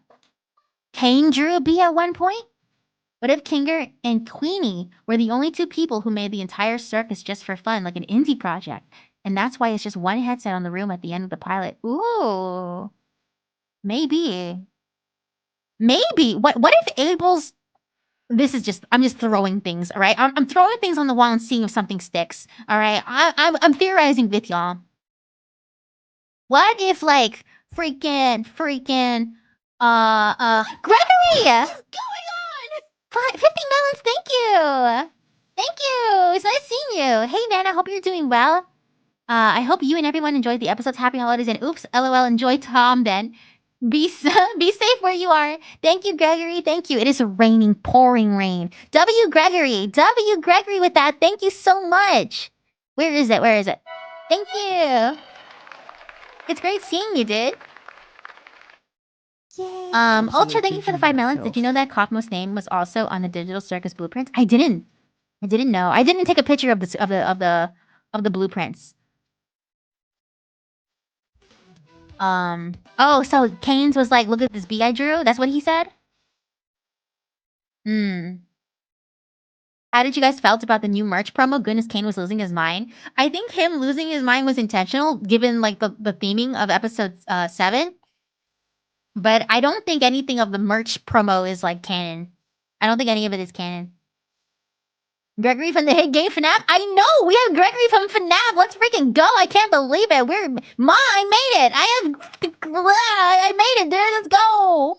Kane drew a bee at one point? What if Kinger and Queenie were the only two people who made the entire circus just for fun, like an indie project? And that's why it's just one headset on the room at the end of the pilot. Ooh. Maybe. Maybe. What if Abel's... I'm just throwing things, all right? I'm throwing things on the wall and seeing if something sticks, all right? I'm theorizing with y'all. What if, like, freaking, Gregory! What's going on? 50 melons, thank you! Thank you! It's nice seeing you. Hey, Vanna, I hope you're doing well. I hope you and everyone enjoyed the episodes. Happy holidays, and oops, LOL, enjoy Tom then. Be safe where you are. Thank you, Gregory. Thank you. It is raining, pouring rain. W. Gregory with that. Thank you so much. Where is it? Thank you. It's great seeing you, dude. Yay. Ultra, thank you for the 5 melons. Did you know that Kaufmo's name was also on the digital circus blueprints? I didn't know. I didn't take a picture of the blueprints. Oh, so Keynes was like, look at this bee I drew? That's what he said? How did you guys felt about the new merch promo? Goodness, Kane was losing his mind. I think him losing his mind was intentional, given like the theming of episode 7. But I don't think anything of the merch promo is like canon. I don't think any of it is canon. Gregory from the hit game FNAF? I know! We have Gregory from FNAF! Let's freaking go! I can't believe it! Ma, I made it! I made it, dude! Let's go!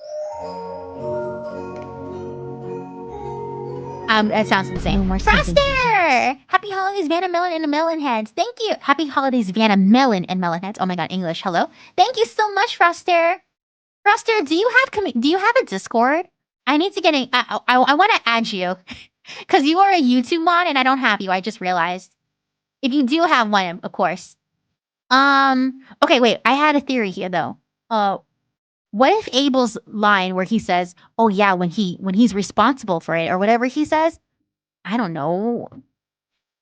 It sounds the same. Froster! Happy holidays, Vannamelon and the Melon Heads. Thank you! Happy holidays, Vannamelon and Melon Heads. Oh my god, English. Hello? Thank you so much, Froster! Froster, do you have a Discord? I need to get a... I want to add you. Because you are a YouTube mod and I don't have you, I just realized. If you do have one, of course. Okay, wait, I had a theory here, though. What if Abel's line where he says, oh yeah, when he's responsible for it, or whatever he says? I don't know.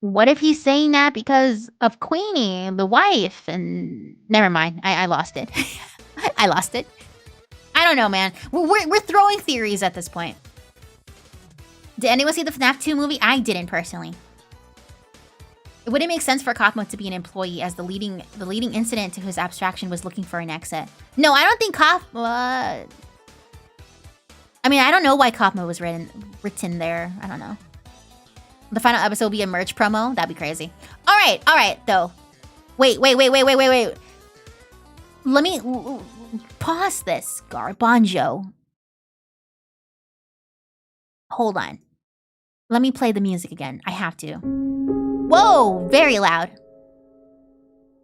What if he's saying that because of Queenie, the wife, and... Never mind, I lost it. I lost it. I don't know, man. We're throwing theories at this point. Did anyone see the FNAF 2 movie? I didn't, personally. It wouldn't make sense for Kaufmo to be an employee, as the leading incident to his abstraction was looking for an exit. No, I don't think I mean, I don't know why Kaufman was written there. I don't know. The final episode will be a merch promo. That'd be crazy. All right, though. Wait. Let me pause this, Garbanjo. Hold on. Let me play the music again. I have to. Whoa, very loud.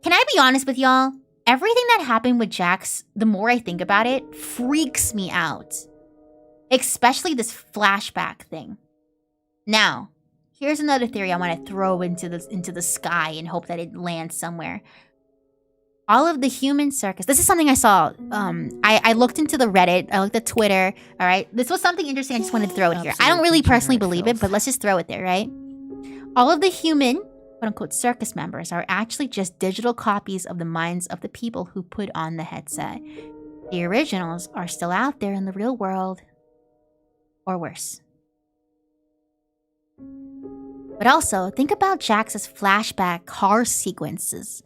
Can I be honest with y'all? Everything that happened with Jax, the more I think about it, freaks me out. Especially this flashback thing. Now, here's another theory I want to throw into the sky and hope that it lands somewhere. All of the human circus. This is something I saw. I looked into the Reddit. I looked at Twitter. All right. This was something interesting. I just wanted to throw it here. I don't really personally believe it, but let's just throw it there, right? All of the human, quote-unquote, circus members are actually just digital copies of the minds of the people who put on the headset. The originals are still out there in the real world. Or worse. But also, think about Jax's flashback car sequences.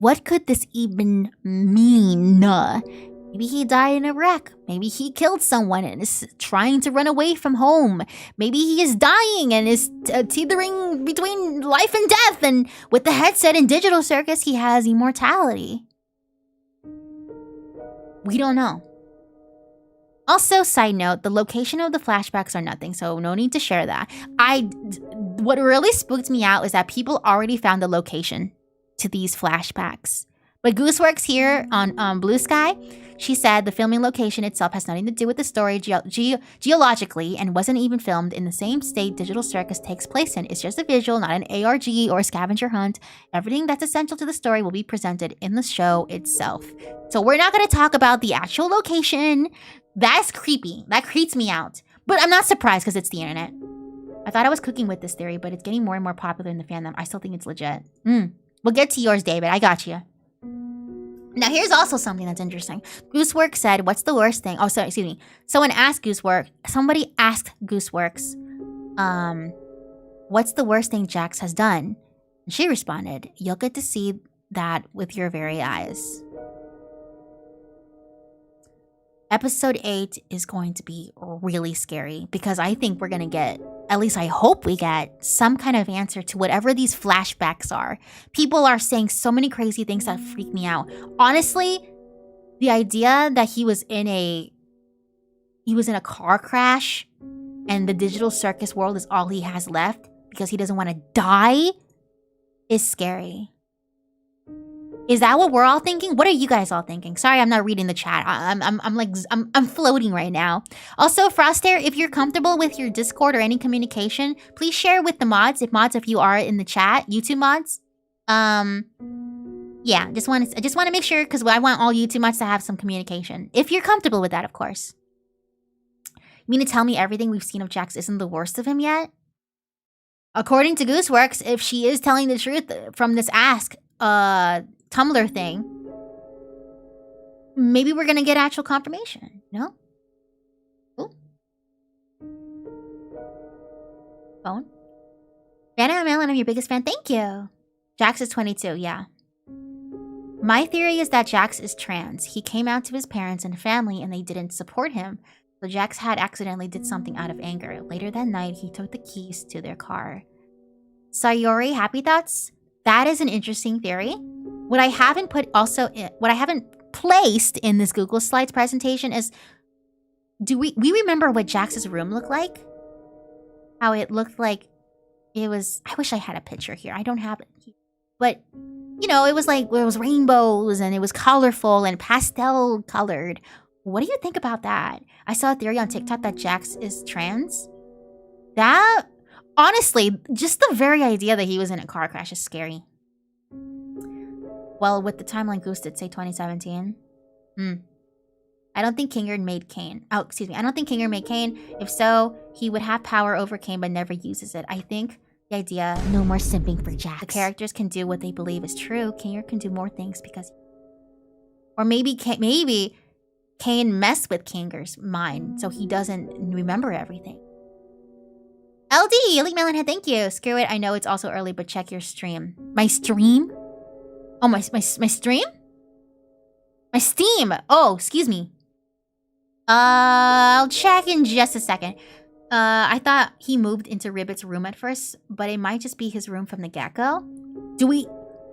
What could this even mean? Maybe he died in a wreck. Maybe he killed someone and is trying to run away from home. Maybe he is dying and is teetering between life and death. And with the headset and digital circus, he has immortality. We don't know. Also, side note, the location of the flashbacks are nothing, so no need to share that. What really spooked me out is that people already found the location to these flashbacks. But Gooseworks here on Blue Sky, she said the filming location itself has nothing to do with the story geologically and wasn't even filmed in the same state Digital Circus takes place in. It's just a visual, not an ARG or a scavenger hunt. Everything that's essential to the story will be presented in the show itself. So we're not going to talk about the actual location. That's creepy. That creeps me out. But I'm not surprised because it's the internet. I thought I was cooking with this theory, but it's getting more and more popular in the fandom. I still think it's legit. We'll get to yours, David. I got you. Now, here's also something that's interesting. Gooseworks said, what's the worst thing? Oh, sorry, excuse me. Somebody asked Gooseworks, what's the worst thing Jax has done? And she responded, you'll get to see that with your very eyes. Episode 8 is going to be really scary because I think we're going to get, at least I hope we get, some kind of answer to whatever these flashbacks are. People are saying so many crazy things that freak me out. Honestly, the idea that he was in a car crash and the digital circus world is all he has left because he doesn't want to die is scary. Is that what we're all thinking? What are you guys all thinking? Sorry, I'm not reading the chat. I'm floating right now. Also, Frostair, if you're comfortable with your Discord or any communication, please share with the mods. If you are in the chat, YouTube mods. Yeah, I just want to make sure because I want all YouTube mods to have some communication. If you're comfortable with that, of course. You mean to tell me everything we've seen of Jax isn't the worst of him yet? According to Gooseworks, if she is telling the truth from this Tumblr thing, maybe we're gonna get actual confirmation, no? Ooh. Phone? Vannamelon, I'm your biggest fan. Thank you. Jax is 22, yeah. My theory is that Jax is trans. He came out to his parents and family and they didn't support him. So Jax had accidentally did something out of anger. Later that night, he took the keys to their car. Sayori, happy thoughts? That is an interesting theory. What I haven't placed in this Google Slides presentation is, do we remember what Jax's room looked like? How it looked like it was, I wish I had a picture here. I don't have it. But, you know, it was rainbows and it was colorful and pastel colored. What do you think about that? I saw a theory on TikTok that Jax is trans. That, honestly, just the very idea that he was in a car crash is scary. Well, with the timeline Goose did say 2017. I don't think Kinger made Kane. Oh, excuse me. I don't think Kinger made Kane. If so, he would have power over Kane but never uses it. I think the idea... No more simping for Jax. The characters can do what they believe is true. Kinger can do more things because... Or maybe Kane messed with Kinger's mind so he doesn't remember everything. LD, Elite Melonhead, thank you. Screw it. I know it's also early, but check your stream. My stream? Oh, my stream? My Steam. Oh, excuse me. I'll check in just a second. I thought he moved into Ribbit's room at first, but it might just be his room from the get-go.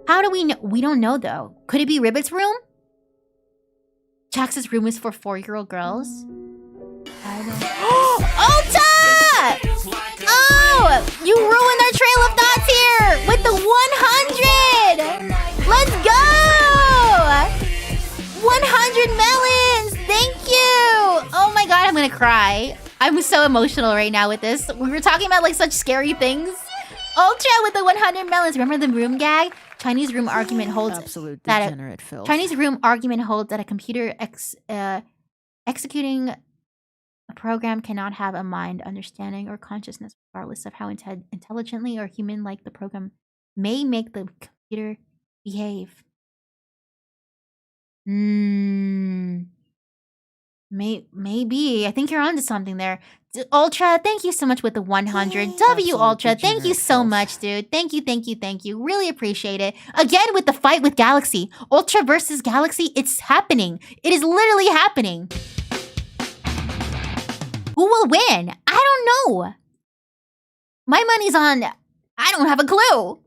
How do we know? We don't know, though. Could it be Ribbit's room? Jax's room is for 4-year-old girls? I don't... Ulta! Oh! You ruined our trail of thoughts here with the 100! Let's go! 100 melons! Thank you! Oh my god, I'm gonna cry. I'm so emotional right now with this. We were talking about like such scary things. Ultra with the 100 melons. Remember the room gag? Chinese room argument holds absolute that degenerate filth. Chinese room argument holds that a computer executing a program cannot have a mind, understanding, or consciousness, regardless of how intelligently or human-like the program may make the computer behave. Maybe. I think you're onto something there. Ultra, thank you so much with the 100. W Ultra, thank you so much, dude. Thank you. Really appreciate it. Again with the fight with Galaxy. Ultra versus Galaxy, it's happening. It is literally happening. Who will win? I don't know. My money's on... I don't have a clue.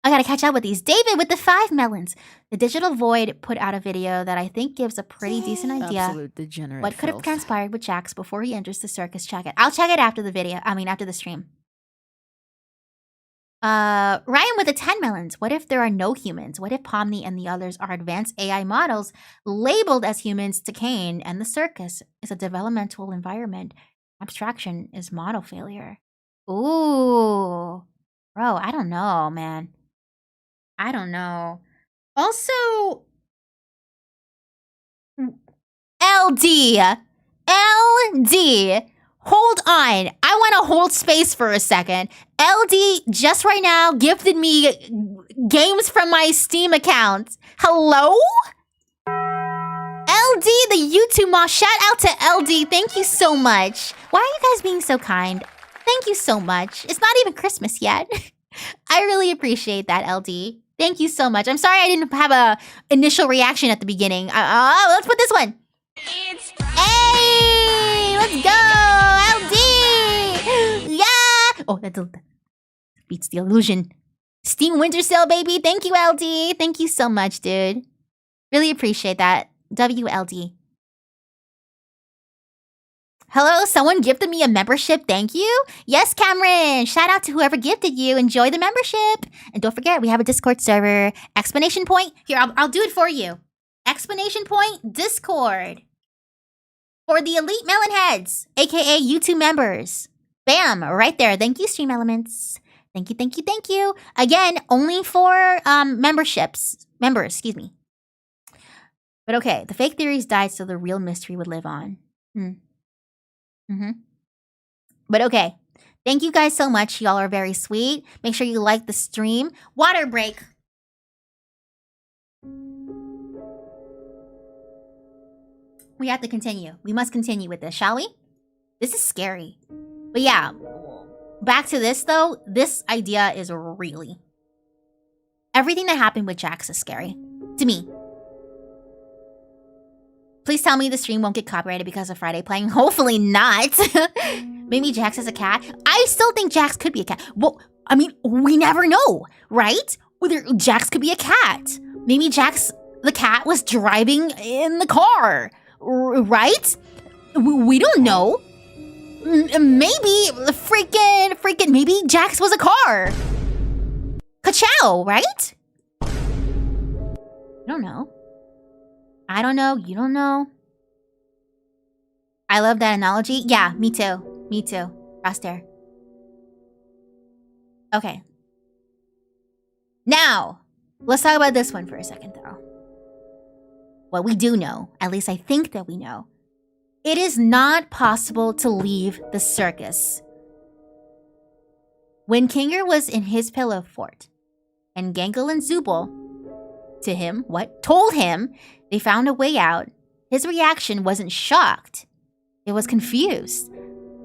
I gotta catch up with these. David with the 5 melons. The Digital Void put out a video that I think gives a pretty decent idea Absolute degenerate what could have filth. transpired with Jax before he enters the circus. Check it. I'll check it after the video. After the stream. Ryan with the 10 melons. What if there are no humans? What if Pomni and the others are advanced AI models labeled as humans to Kane, and the circus is a developmental environment? Abstraction is model failure. Ooh. Bro, I don't know, man. I don't know. Also, LD. Hold on. I want to hold space for a second. LD just right now gifted me games from my Steam account. Hello? LD, the YouTube moss. Shout out to LD. Thank you so much. Why are you guys being so kind? Thank you so much. It's not even Christmas yet. I really appreciate that, LD. Thank you so much. I'm sorry I didn't have a initial reaction at the beginning. Let's put this one. Hey, let's go, LD. Yeah. Oh, that beats the illusion. Steam Winter Sale, baby. Thank you, LD. Thank you so much, dude. Really appreciate that. WLD. Hello, someone gifted me a membership. Thank you. Yes, Cameron. Shout out to whoever gifted you. Enjoy the membership. And don't forget, we have a Discord server. Explanation point. Here, I'll do it for you. Explanation point, Discord. For the Elite Melon Heads, aka YouTube members. Bam, right there. Thank you, Stream Elements. Thank you. Again, only for members, excuse me. But okay, the fake theories died so the real mystery would live on. But okay, thank you guys so much. Y'all are very sweet. Make sure you like the stream. Water break. We have to continue. We must continue with this, shall we? This is scary. But yeah, back to this though. This idea is really... Everything that happened with Jax is scary. To me. Please tell me the stream won't get copyrighted because of Friday playing. Hopefully not. Maybe Jax is a cat. I still think Jax could be a cat. Well, I mean, we never know, right? Whether Jax could be a cat. Maybe Jax, the cat, was driving in the car, right? We don't know. Maybe freaking, maybe Jax was a car. Ka-chow, right? I don't know. I don't know. You don't know. I love that analogy. Yeah, me too. Me too. Roster. Okay. Now, let's talk about this one for a second, though. What we do know, at least I think that we know, it is not possible to leave the circus. When Kinger was in his pillow fort, and Gangle and Zubul told him they found a way out, his reaction wasn't shocked. It was confused.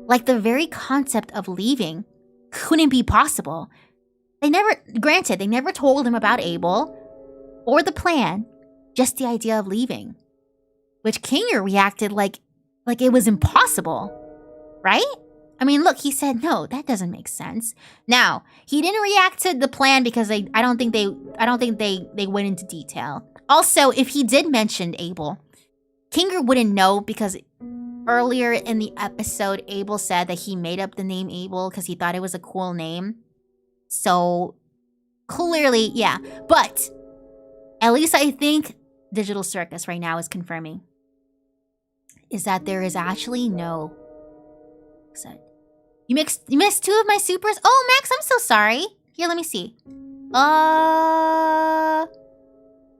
Like the very concept of leaving couldn't be possible. They never told him about Abel or the plan, just the idea of leaving. which Kinger reacted like it was impossible, right? I mean, look, he said, no, that doesn't make sense. Now, he didn't react to the plan because I don't think they went into detail. Also, if he did mention Abel, Kinger wouldn't know because earlier in the episode, Abel said that he made up the name Abel because he thought it was a cool name. So, clearly, yeah. But, at least I think Digital Circus right now is confirming is that there is actually no... You missed 2 of my supers? Oh, Max, I'm so sorry. Here, let me see.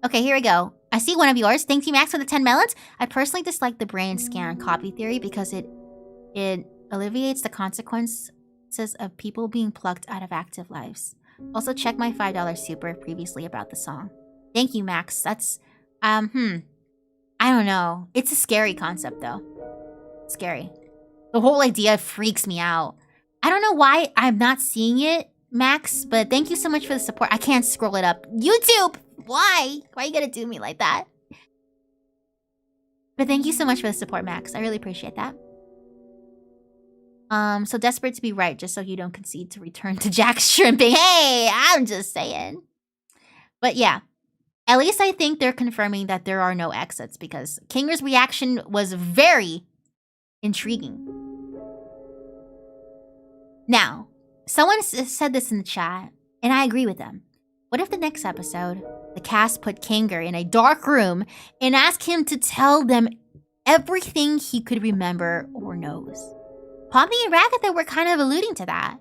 Okay, here we go. I see one of yours. Thank you, Max, for the 10 melons. I personally dislike the brain scan copy theory because it alleviates the consequences of people being plucked out of active lives. Also, check my $5 super previously about the song. Thank you, Max. That's, I don't know. It's a scary concept, though. Scary. The whole idea freaks me out. I don't know why I'm not seeing it, Max, but thank you so much for the support. I can't scroll it up. YouTube! Why? Why are you gonna do me like that? But thank you so much for the support, Max. I really appreciate that. So desperate to be right, just so you don't concede to return to Jack's shrimping. Hey, I'm just saying. But yeah, at least I think they're confirming that there are no exits because Kinger's reaction was very intriguing. Now, someone said this in the chat, and I agree with them. What if the next episode, the cast put Kinger in a dark room and asked him to tell them everything he could remember or knows? Poppy and Ragatha were kind of alluding to that.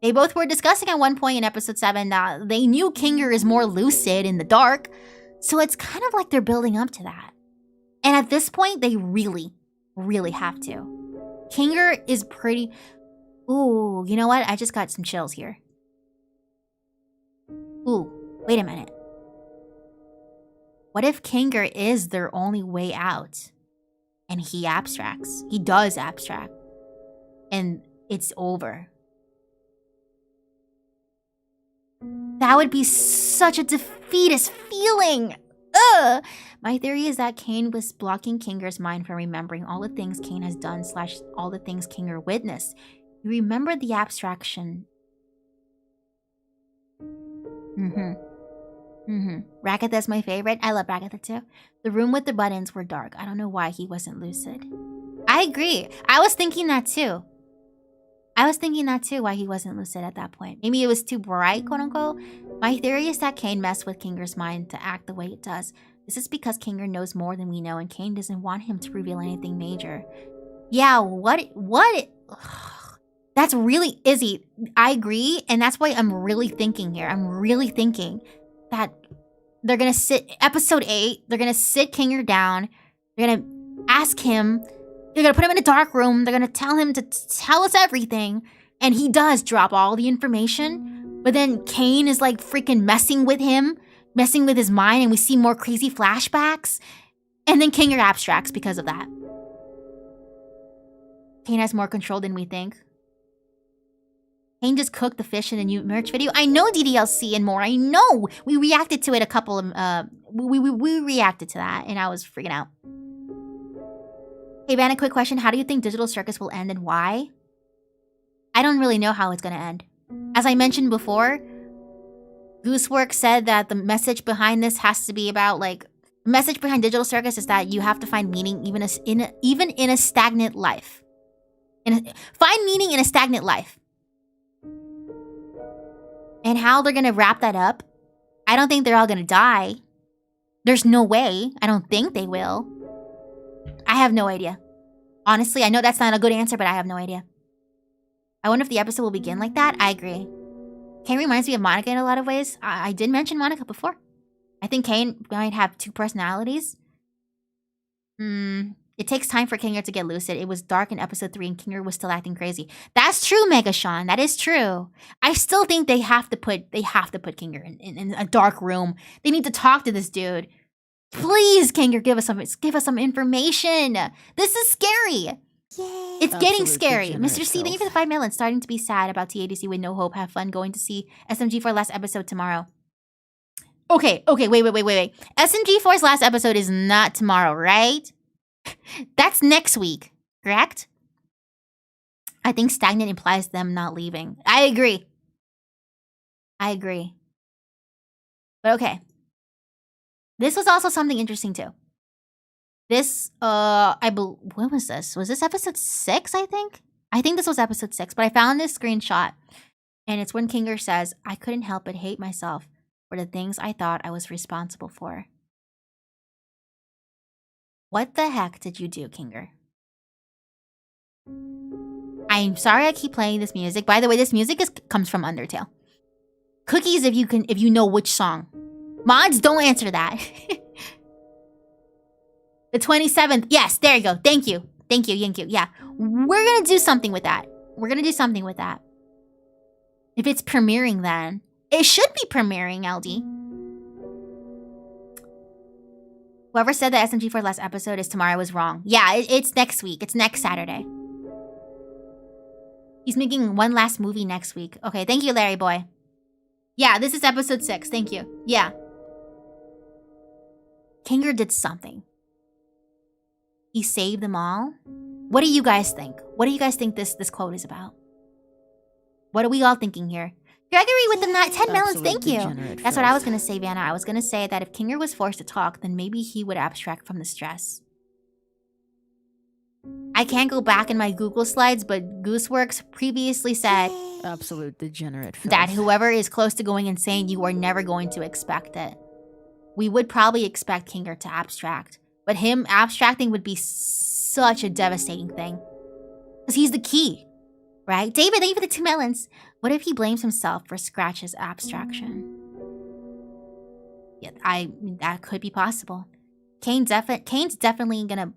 They both were discussing at one point in episode 7 that they knew Kinger is more lucid in the dark, so it's kind of like they're building up to that. And at this point, they really have to. Kinger is pretty... Ooh, you know what? I just got some chills here. Ooh, wait a minute. What if Kinger is their only way out? And he abstracts. He does abstract. And it's over. That would be such a defeatist feeling. Ugh! My theory is that Kane was blocking Kinger's mind from remembering all the things Kane has done / all the things Kinger witnessed. You remember the abstraction. Ragatha's my favorite. I love Ragatha too. The room with the buttons were dark. I don't know why he wasn't lucid. I agree. I was thinking that too. Why he wasn't lucid at that point. Maybe it was too bright, quote unquote. My theory is that Kane messed with Kinger's mind to act the way it does. This is because Kinger knows more than we know and Kane doesn't want him to reveal anything major. Yeah, what? That's really Izzy. I agree, and that's why I'm really thinking here. I'm really thinking that they're gonna sit episode 8. They're gonna sit Kinger down. They're gonna ask him. They're gonna put him in a dark room. They're gonna tell him to tell us everything, and he does drop all the information. But then Kane is like freaking messing with him, messing with his mind, and we see more crazy flashbacks. And then Kinger abstracts because of that. Kane has more control than we think. Kane just cooked the fish in a new merch video. I know DDLC and more. I know. We reacted to it a couple of... We reacted to that, and I was freaking out. Hey, Vanna, quick question. How do you think Digital Circus will end and why? I don't really know how it's going to end. As I mentioned before, Goosework said that the message behind this has to be about, like... The message behind Digital Circus is that you have to find meaning even in a stagnant life. Find meaning in a stagnant life. And how they're going to wrap that up, I don't think they're all going to die. There's no way. I don't think they will. I have no idea. Honestly, I know that's not a good answer, but I have no idea. I wonder if the episode will begin like that. I agree. Kane reminds me of Monica in a lot of ways. I did mention Monica before. I think Kane might have 2 personalities. It takes time for Kinger to get lucid. It was dark in episode 3 and Kinger was still acting crazy. That's true, Mega Sean. That is true. I still think they have to put Kinger in a dark room. They need to talk to this dude. Please, Kinger, give us some information. This is scary. Yay. It's getting scary. Mr. C, thank you for the 5 million. Starting to be sad about TADC with no hope. Have fun going to see SMG4 last episode tomorrow. Okay, wait. SMG4's last episode is not tomorrow, right? That's next week, correct? I think stagnant implies them not leaving. I agree. But okay. This was also something interesting too. This, when was this? Was this episode 6, I think? I think this was episode 6, but I found this screenshot. And it's when Kinger says, I couldn't help but hate myself for the things I thought I was responsible for. What the heck did you do, Kinger? I'm sorry I keep playing this music. By the way, this music comes from Undertale. Cookies if you know which song. Mods, don't answer that. The 27th. Yes, there you go. Thank you. Yeah. We're gonna do something with that. If it's premiering then. It should be premiering, LD. Whoever said that SMG for last episode is tomorrow was wrong. Yeah, it's next week. It's next Saturday. He's making one last movie next week. Okay, thank you, Larry boy. Yeah, this is episode 6. Thank you. Yeah. Kinger did something. He saved them all. What do you guys think? What do you guys think this quote is about? What are we all thinking here? Gregory with the 10 melons, thank you. That's what I was going to say, Vanna. I was going to say that if Kinger was forced to talk, then maybe he would abstract from the stress. I can't go back in my Google slides, but Gooseworks previously said Absolute degenerate. that whoever is close to going insane, you are never going to expect it. We would probably expect Kinger to abstract, but him abstracting would be such a devastating thing. Because he's the key, right? David, thank you for the 2 melons. What if he blames himself for Scratch's abstraction? Yeah, that could be possible. Kane's definitely gonna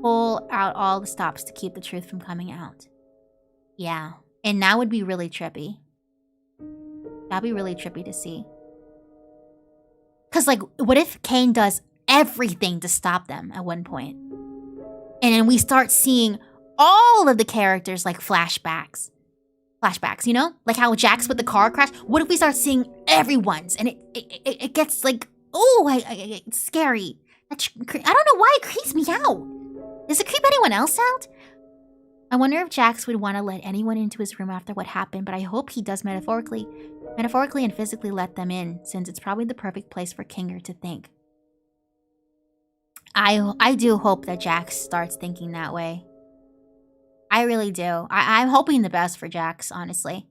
pull out all the stops to keep the truth from coming out. Yeah, and that would be really trippy. That'd be really trippy to see. Because, like, what if Kane does everything to stop them at one point? And then we start seeing all of the characters, like, flashbacks, you know? Like how Jax with the car crash. What if we start seeing everyone's? And it gets, like, oh, it's scary. I don't know why it creeps me out. Does it creep anyone else out? I wonder if Jax would want to let anyone into his room after what happened, but I hope he does metaphorically and physically let them in, since it's probably the perfect place for Kinger to think. I do hope that Jax starts thinking that way. I really do. I'm hoping the best for Jax, honestly.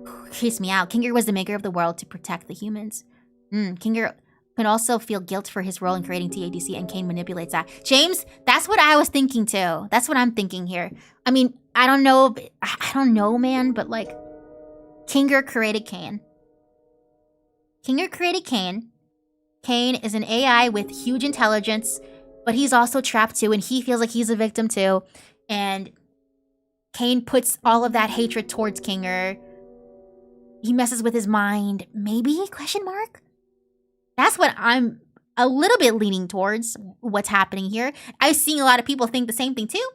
Creeps me out. Kinger was the maker of the world to protect the humans. Kinger can also feel guilt for his role in creating TADC, and Kane manipulates that. James, that's what I was thinking too. That's what I'm thinking here. I mean, I don't know, man, but like, Kinger created Kane. Kane is an AI with huge intelligence, but he's also trapped too, and he feels like he's a victim too. And Kane puts all of that hatred towards Kinger. He messes with his mind. Maybe? Question mark? That's what I'm a little bit leaning towards, what's happening here. I've seen a lot of people think the same thing too.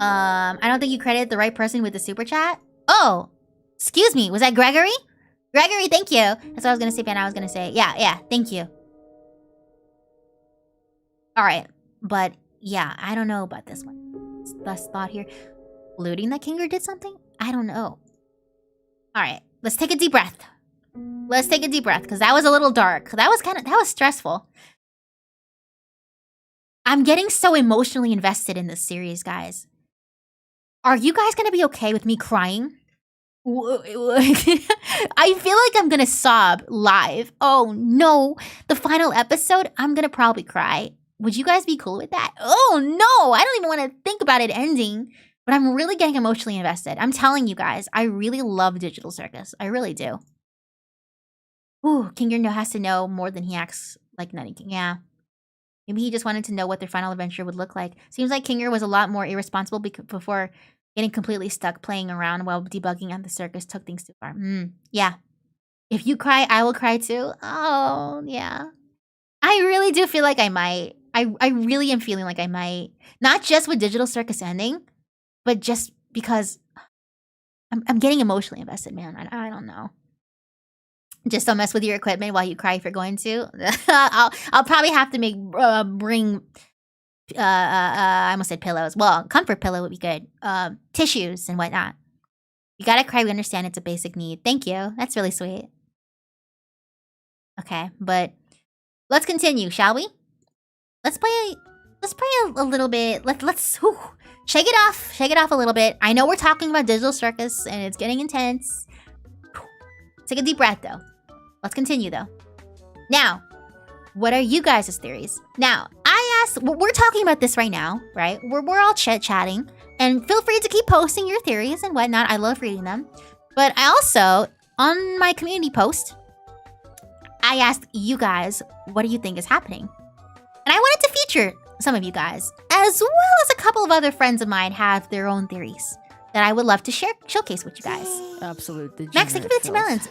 I don't think you credited the right person with the super chat. Oh, excuse me. Was that Gregory? Gregory, thank you. That's what I was going to say, Ben. I was going to say, yeah, thank you. All right, but yeah, I don't know about this one. Thus thought here. Alluding that Kinger did something? I don't know. All right, let's take a deep breath. Because that was a little dark. That was stressful. I'm getting so emotionally invested in this series, guys. Are you guys going to be okay with me crying? I feel like I'm going to sob live. Oh, no. The final episode, I'm going to probably cry. Would you guys be cool with that? Oh, no. I don't even want to think about it ending. But I'm really getting emotionally invested. I'm telling you guys, I really love Digital Circus. I really do. Ooh, Kinger has to know more than he acts like Nutty King. Yeah. Maybe he just wanted to know what their final adventure would look like. Seems like Kinger was a lot more irresponsible before getting completely stuck playing around while debugging at the circus took things too far. Yeah. If you cry, I will cry too. Oh, yeah. I really do feel like I might. I really am feeling like I might. Not just with Digital Circus ending, but just because I'm getting emotionally invested, man. I don't know. Just don't mess with your equipment while you cry if you're going to. I'll probably have to bring I almost said pillows. Well, comfort pillow would be good. Tissues and whatnot. You gotta cry. We understand it's a basic need. Thank you. That's really sweet. Okay, but let's continue, shall we? Let's play a little bit. Let's shake it off. Shake it off a little bit. I know we're talking about Digital Circus and it's getting intense. Take a deep breath though. Let's continue though. Now, what are you guys' theories? Now, I asked, we're talking about this right now, right? We're all chit-chatting, and feel free to keep posting your theories and whatnot. I love reading them. But I also, on my community post, I asked you guys, what do you think is happening? And I wanted to feature some of you guys, as well as a couple of other friends of mine have their own theories that I would love to showcase with you guys. Absolute degenerate. Max, thank you for the 2 melons.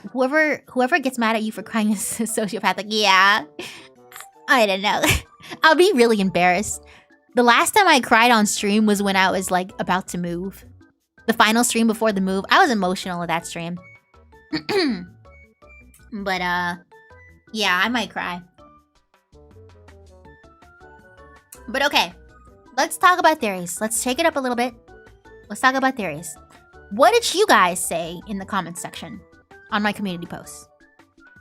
Whoever gets mad at you for crying is sociopathic. Yeah. I don't know. I'll be really embarrassed. The last time I cried on stream was when I was like about to move. The final stream before the move. I was emotional at that stream. But yeah, I might cry. But okay. Let's talk about theories. Let's shake it up a little bit. Let's talk about theories. What did you guys say in the comments section on my community posts?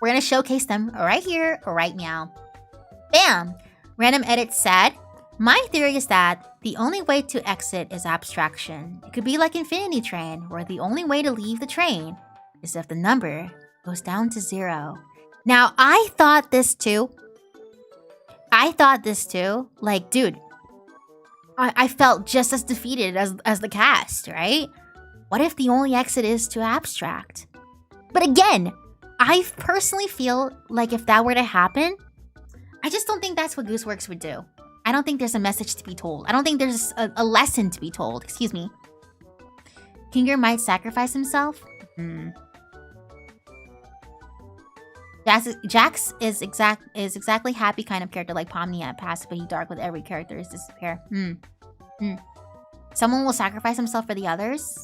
We're gonna showcase them right here, right now. Bam! Random Edit said, my theory is that the only way to exit is abstraction. It could be like Infinity Train, where the only way to leave the train is if the number goes down to 0. Now, I thought this too. Like, dude, I felt just as defeated as the cast, right? What if the only exit is to abstract? But again, I personally feel like if that were to happen, I just don't think that's what Gooseworks would do. I don't think there's a message to be told. I don't think there's a lesson to be told. Excuse me. Kinger might sacrifice himself? Jax is exactly happy kind of character like Pomni at past, but he dark with every character is disappear. Someone will sacrifice himself for the others?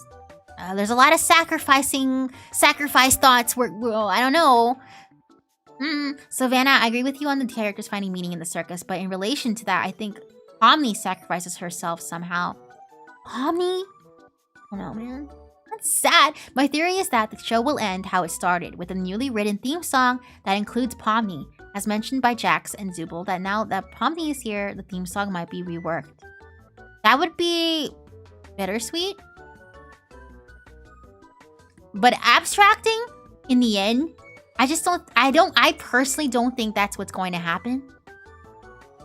There's a lot of sacrifice thoughts. I don't know. So Vanna, I agree with you on the characters finding meaning in the circus, but in relation to that, I think Pomni sacrifices herself somehow. Pomni? Oh no, man. That's sad. My theory is that the show will end how it started, with a newly written theme song that includes Pomni. As mentioned by Jax and Zubul, that now that Pomni is here, the theme song might be reworked. That would be bittersweet. But abstracting, in the end, I personally don't think that's what's going to happen.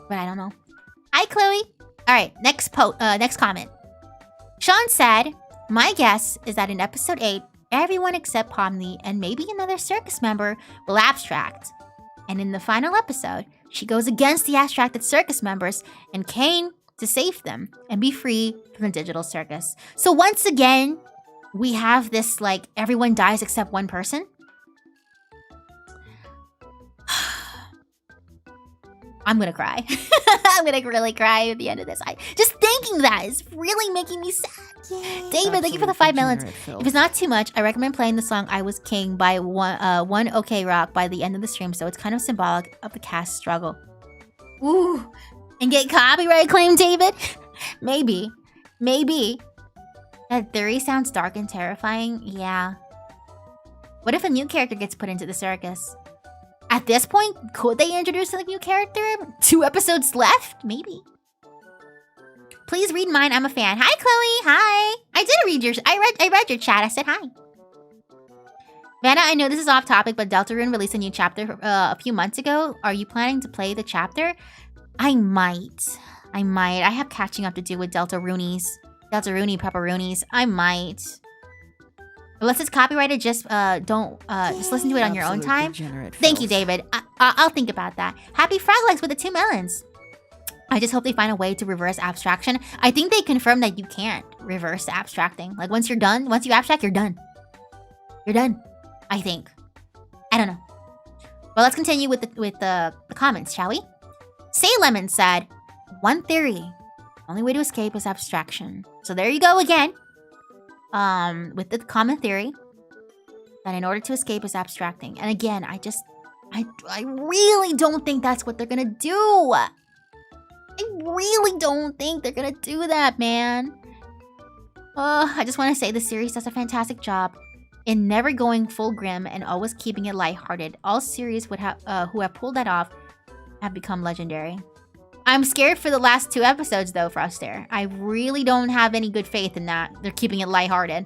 But I don't know. Hi, Chloe. All right, next comment. Sean said, my guess is that in episode 8, everyone except Pomni and maybe another circus member will abstract. And in the final episode, she goes against the abstracted circus members and Kane to save them and be free from the digital circus. So once again, we have this like everyone dies except one person. I'm gonna cry. I'm gonna really cry at the end of this. Just thinking that is really making me sad. Yay. David, thank you for the 5 melons. If it's not too much, I recommend playing the song I Was King by One OK Rock by the end of the stream, so it's kind of symbolic of the cast struggle. Ooh, and get copyright claim, David? Maybe. That theory sounds dark and terrifying. Yeah. What if a new character gets put into the circus? At this point, could they introduce a new character? 2 episodes left? Maybe. Please read mine. I'm a fan. Hi, Chloe. Hi. I did read your. I read your chat. I said hi. Vanna, I know this is off topic, but Deltarune released a new chapter a few months ago. Are you planning to play the chapter? I might. I have catching up to do with Deltarune pepperoonies. I might. Unless it's copyrighted, just just listen to it on your own time. Thank you, David. I'll think about that. Happy Frog Legs with the 2 melons. I just hope they find a way to reverse abstraction. I think they confirmed that you can't reverse abstracting. Like once you abstract, you're done. You're done. I think. I don't know. Well, let's continue with the comments, shall we? Say Lemon said, one theory. Only way to escape is abstraction. So there you go again. With the common theory that in order to escape is abstracting. And again, I really don't think that's what they're gonna do. I really don't think they're gonna do that, man. I just want to say the series does a fantastic job in never going full grim and always keeping it lighthearted. All series would have who have pulled that off have become legendary. I'm scared for the last 2 episodes though, Frostair. I really don't have any good faith in that. They're keeping it lighthearted.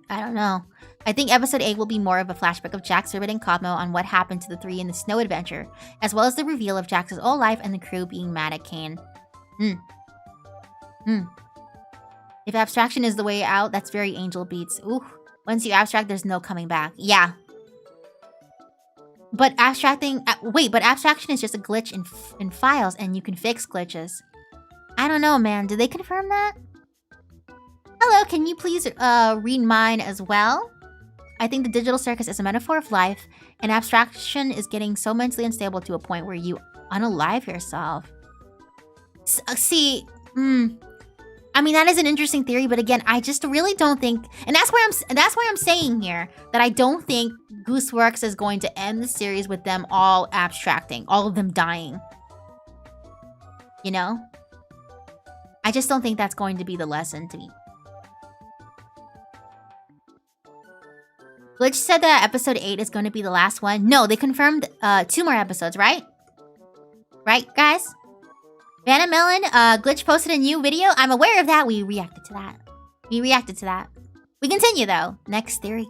I don't know. I think episode 8 will be more of a flashback of Jax, Ribbit, and Cosmo on what happened to the 3 in the snow adventure, as well as the reveal of Jax's old life and the crew being mad at Kane. If abstraction is the way out, that's very Angel Beats. Ooh, once you abstract, there's no coming back. Yeah. But abstracting... but abstraction is just a glitch in files, and you can fix glitches. I don't know, man. Did they confirm that? Hello, can you please read mine as well? I think the digital circus is a metaphor of life, and abstraction is getting so mentally unstable to a point where you unalive yourself. I mean, that is an interesting theory, but again, I just really don't think, and that's why I'm saying here that I don't think Gooseworks is going to end the series with them all abstracting, all of them dying. You know? I just don't think that's going to be the lesson to me. Glitch said that episode 8 is going to be the last one. No, they confirmed 2 more episodes, right? Right, guys? Vannamelon, Glitch posted a new video. I'm aware of that. We reacted to that. We continue, though. Next theory.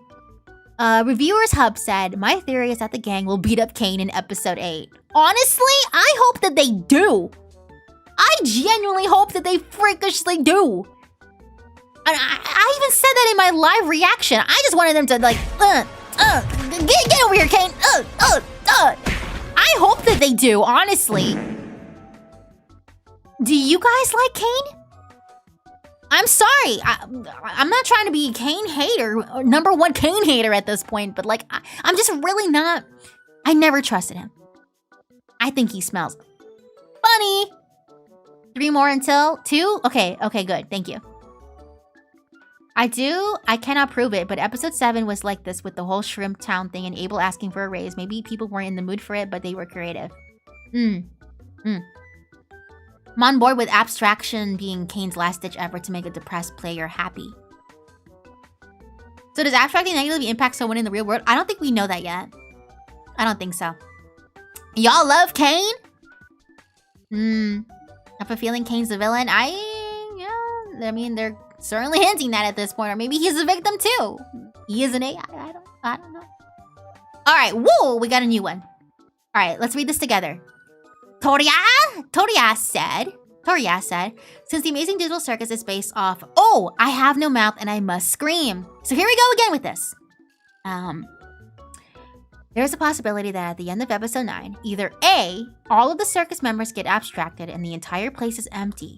Reviewers Hub said, my theory is that the gang will beat up Kane in episode 8. Honestly, I hope that they do. I genuinely hope that they freakishly do. And I even said that in my live reaction. I just wanted them to like, get over here, Kane. I hope that they do, honestly. Do you guys like Kane? I'm sorry. I'm not trying to be a Kane hater, or #1 Kane hater at this point, but like, I'm just really not. I never trusted him. I think he smells funny. 3 more until 2? Okay, good. Thank you. I cannot prove it, but episode 7 was like this with the whole Shrimp Town thing and Abel asking for a raise. Maybe people weren't in the mood for it, but they were creative. I'm on board with abstraction being Kane's last-ditch effort to make a depressed player happy. So does abstracting negatively impact someone in the real world? I don't think we know that yet. I don't think so. Y'all love Kane? I have a feeling Kane's the villain. I mean, they're certainly hinting that at this point, or maybe he's a victim too. He is an AI. I don't know. All right, whoa, we got a new one. All right, let's read this together. Toria said, since the Amazing Digital Circus is based off, oh, I have no mouth and I must scream. So here we go again with this. There's a possibility that at the end of episode 9, either A, all of the circus members get abstracted and the entire place is empty.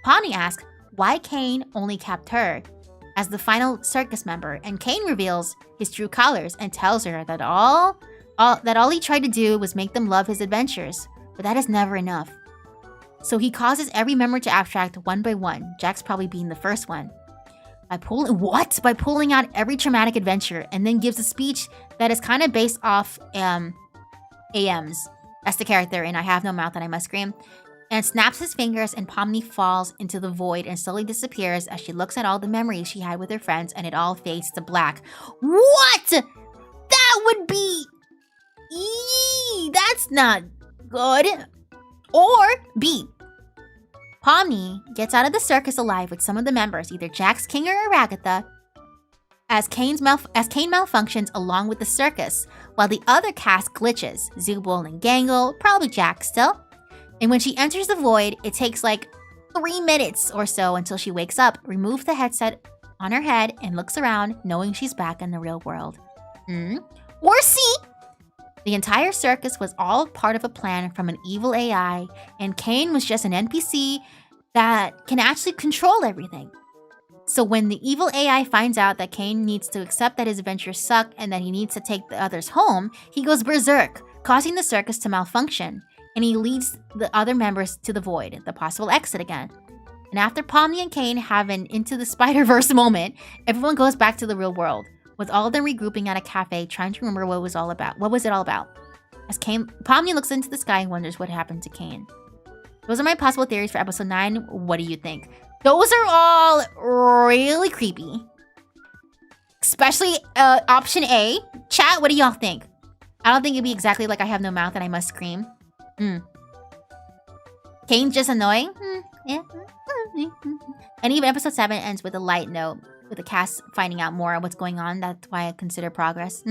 Pawnee asks why Kane only kept her as the final circus member, and Kane reveals his true colors and tells her that all he tried to do was make them love his adventures, but that is never enough. So he causes every member to abstract one by one, Jax probably being the first one. By pulling out every traumatic adventure, and then gives a speech that is kind of based off AM's. That's the character in I Have No Mouth and I Must Scream. And snaps his fingers, and Pomni falls into the void and slowly disappears as she looks at all the memories she had with her friends, and it all fades to black. What? That would be... that's not good. Or B. Pomni gets out of the circus alive with some of the members, either Jax, King, or Ragatha, as Kane malfunctions along with the circus, while the other cast glitches, Zubul and Gangle, probably Jax still. And when she enters the void, it takes like 3 minutes or so until she wakes up, removes the headset on her head, and looks around, knowing she's back in the real world. Or C. The entire circus was all part of a plan from an evil AI, and Kane was just an NPC that can actually control everything. So when the evil AI finds out that Kane needs to accept that his adventures suck and that he needs to take the others home, he goes berserk, causing the circus to malfunction. And he leads the other members to the void, the possible exit again. And after Pomni and Kane have an Into the Spider-Verse moment, everyone goes back to the real world. with all of them regrouping at a cafe, trying to remember what it was all about. As Pomni looks into the sky and wonders what happened to Kane. Those are my possible theories for episode 9. What do you think? Those are all really creepy. Especially option A. Chat, what do y'all think? I don't think it'd be exactly like I have no mouth and I must scream. Kane's just annoying? Yeah. And even episode 7 ends with a light note, with the cast finding out more of what's going on. That's why I consider progress.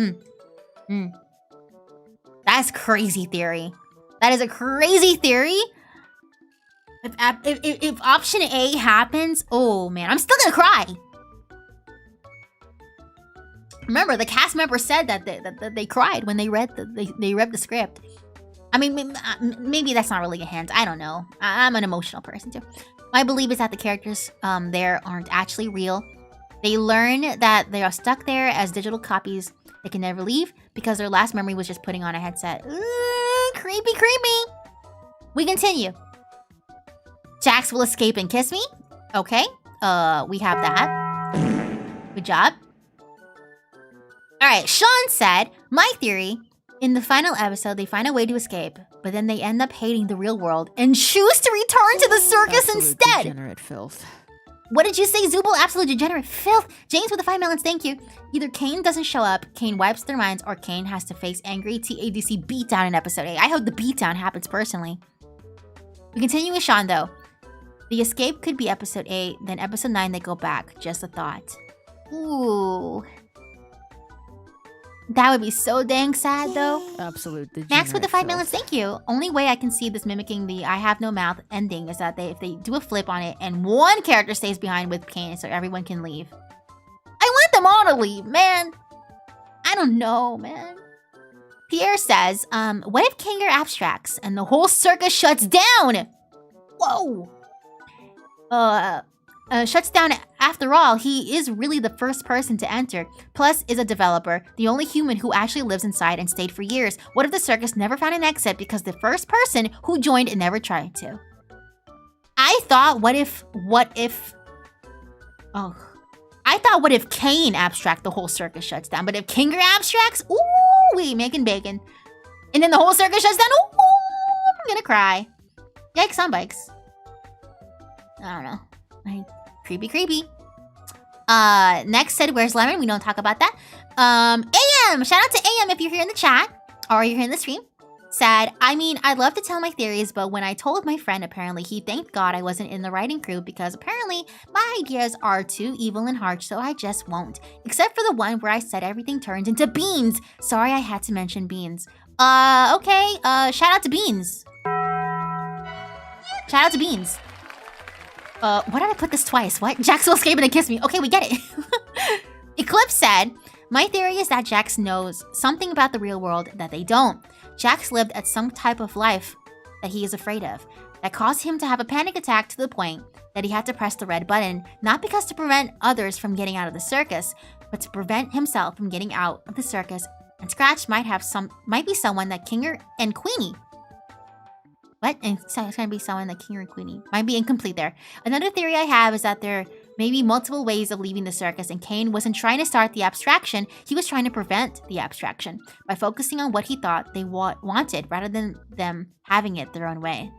That's crazy theory. That is a crazy theory. If option A happens, oh man, I'm still gonna cry. Remember, the cast member said that they cried when they read the script. I mean, maybe that's not really a hint. I don't know. I'm an emotional person too. My belief is that the characters there aren't actually real. They learn that they are stuck there as digital copies. They can never leave because their last memory was just putting on a headset. Ooh, creepy, creepy. We continue. Jax will escape and kiss me. Okay. We have that. Good job. Alright, Sean said, my theory, in the final episode, they find a way to escape, but then they end up hating the real world and choose to return to the circus instead. Degenerate filth. What did you say, Zubul? Absolute degenerate filth. James with the 5 melons, thank you. Either Kane doesn't show up, Kane wipes their minds, or Kane has to face angry TADC beatdown in episode 8. I hope the beatdown happens personally. We continue with Sean though. The escape could be episode 8, then episode 9 they go back. Just a thought. Ooh. That would be so dang sad though. Absolute degenerate Max with the 5 melons, filth. thank you. Only way I can see this mimicking the I have no mouth ending is that if they do a flip on it and one character stays behind with Kane so everyone can leave. I want them all to leave, man. I don't know, man. Pierre says, what if Kanger abstracts and the whole circus shuts down? Whoa. Shuts down. After all, he is really the first person to enter, plus is a developer, the only human who actually lives inside and stayed for years. What if the circus never found an exit because the first person who joined never tried to? I thought, what if Kane abstract, the whole circus shuts down, but if Kinger abstracts, ooh, we making bacon. And then the whole circus shuts down, ooh, I'm gonna cry. Yikes on bikes. I don't know. Creepy, creepy. Next said, where's Lemon? We don't talk about that. AM! Shout out to AM if you're here in the chat. Or you're here in the stream. Said, I mean, I'd love to tell my theories, but when I told my friend, apparently he thanked God I wasn't in the writing crew because apparently my ideas are too evil and harsh, so I just won't. Except for the one where I said everything turned into beans. Sorry I had to mention beans. Okay. Shout out to Beans. Shout out to Beans. Why did I put this twice? What? Jax will escape and kiss me. Okay, we get it. Eclipse said, my theory is that Jax knows something about the real world that they don't. Jax lived at some type of life that he is afraid of, that caused him to have a panic attack to the point that he had to press the red button, not because to prevent others from getting out of the circus, but to prevent himself from getting out of the circus. And Scratch might be someone that Kinger and Queenie. What? And it's gonna be someone like King or Queenie. Might be incomplete there. Another theory I have is that there may be multiple ways of leaving the circus, and Kane wasn't trying to start the abstraction, he was trying to prevent the abstraction by focusing on what he thought they wanted rather than them having it their own way.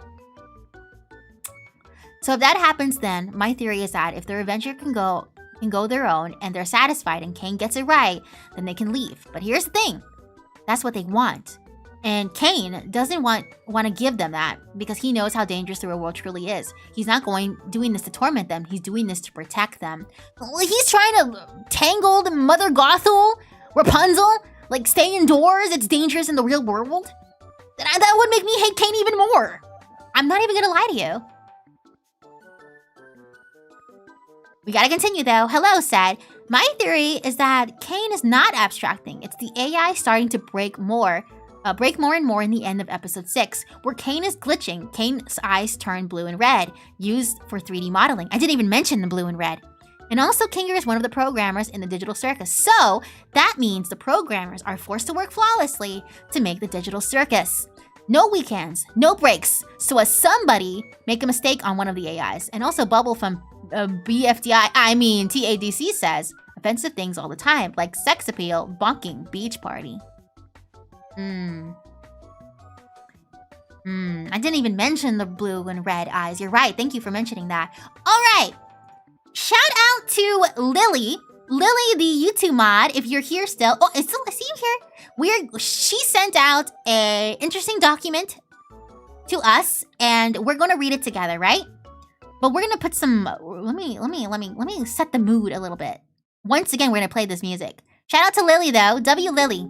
So if that happens, then my theory is that if their adventure can go their own and they're satisfied and Kane gets it right, then they can leave. But here's the thing. That's what they want. And Kane doesn't want to give them that because he knows how dangerous the real world truly is. He's not doing this to torment them. He's doing this to protect them. He's trying to tangle the Mother Gothel, Rapunzel, like stay indoors. It's dangerous in the real world. That would make me hate Kane even more. I'm not even gonna lie to you. We gotta continue though. Hello, said. My theory is that Kane is not abstracting. It's the AI starting to break more and more in the end of episode 6, where Kane is glitching. Kane's eyes turn blue and red, used for 3D modeling. I didn't even mention the blue and red. And also, Kinger is one of the programmers in the digital circus. So that means the programmers are forced to work flawlessly to make the digital circus. No weekends, no breaks. So as somebody make a mistake on one of the AIs. And also Bubble from TADC says, offensive things all the time, like sex appeal, bonking, beach party. I didn't even mention the blue and red eyes. You're right. Thank you for mentioning that. All right. Shout out to Lily. Lily, the YouTube mod, if you're here still. Oh, I see you here. She sent out a interesting document to us, and we're gonna read it together, right? But we're gonna put some. Let me set the mood a little bit. Once again, we're gonna play this music. Shout out to Lily though. W Lily.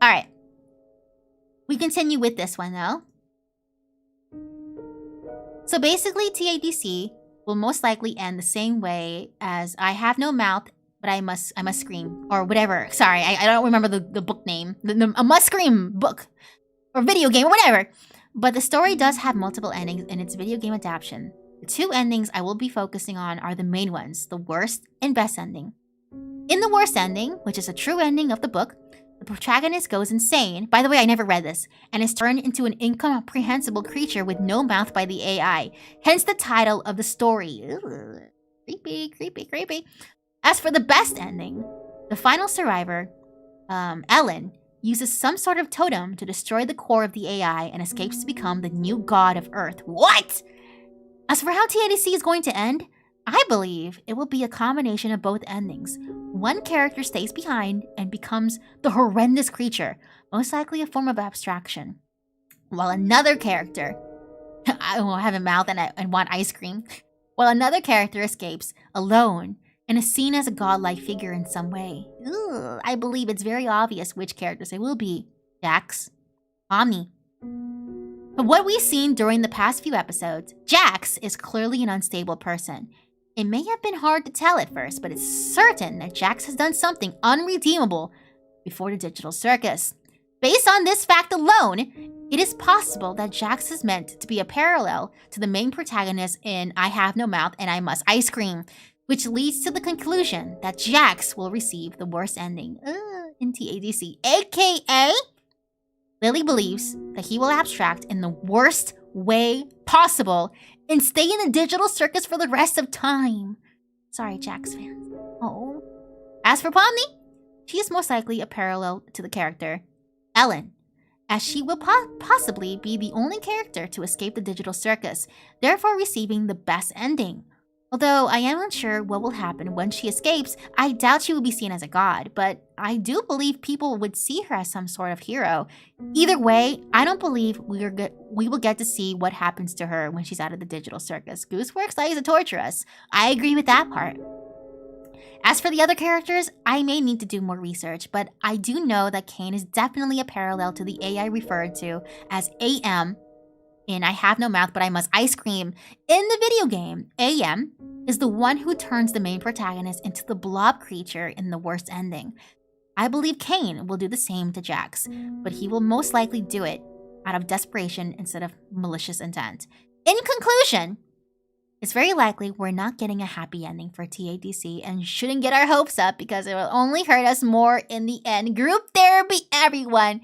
All right. We continue with this one though. So basically, TADC will most likely end the same way as I have no mouth, but I must scream, or whatever. Sorry, I don't remember the book name. A must scream book or video game or whatever. But the story does have multiple endings in its video game adaptation. The two endings I will be focusing on are the main ones, the worst and best ending. In the worst ending, which is a true ending of the book, the protagonist goes insane. By the way, I never read this, and is turned into an incomprehensible creature with no mouth by the AI. Hence the title of the story. Ugh. Creepy. As for the best ending, the final survivor, Ellen, uses some sort of totem to destroy the core of the AI and escapes to become the new god of Earth. What? As for how TADC is going to end, I believe it will be a combination of both endings. One character stays behind and becomes the horrendous creature, most likely a form of abstraction, while another character, I will have a mouth and want ice cream, while another character escapes alone and is seen as a godlike figure in some way. Ugh, I believe it's very obvious which characters it will be. Jax, Omni. But what we've seen during the past few episodes, Jax is clearly an unstable person. It may have been hard to tell at first, but it's certain that Jax has done something unredeemable before the digital circus. Based on this fact alone, it is possible that Jax is meant to be a parallel to the main protagonist in I Have No Mouth and I Must Ice Cream, which leads to the conclusion that Jax will receive the worst ending in TADC, aka Lily believes that he will abstract in the worst way possible and stay in the digital circus for the rest of time. Sorry, Jax fans. Oh. As for Pomni, she is most likely a parallel to the character Ellen, as she will possibly be the only character to escape the digital circus, therefore receiving the best ending. Although I am unsure what will happen when she escapes, I doubt she will be seen as a god, but I do believe people would see her as some sort of hero. Either way, I don't believe we will get to see what happens to her when she's out of the digital circus. Gooseworks likes to torture us. I agree with that part. As for the other characters, I may need to do more research, but I do know that Kane is definitely a parallel to the AI referred to as AM in I Have No Mouth But I Must Ice Cream. In the video game, AM is the one who turns the main protagonist into the blob creature in the worst ending. I believe Kane will do the same to Jax, but he will most likely do it out of desperation instead of malicious intent. In conclusion, it's very likely we're not getting a happy ending for TADC and shouldn't get our hopes up because it will only hurt us more in the end. Group therapy, everyone.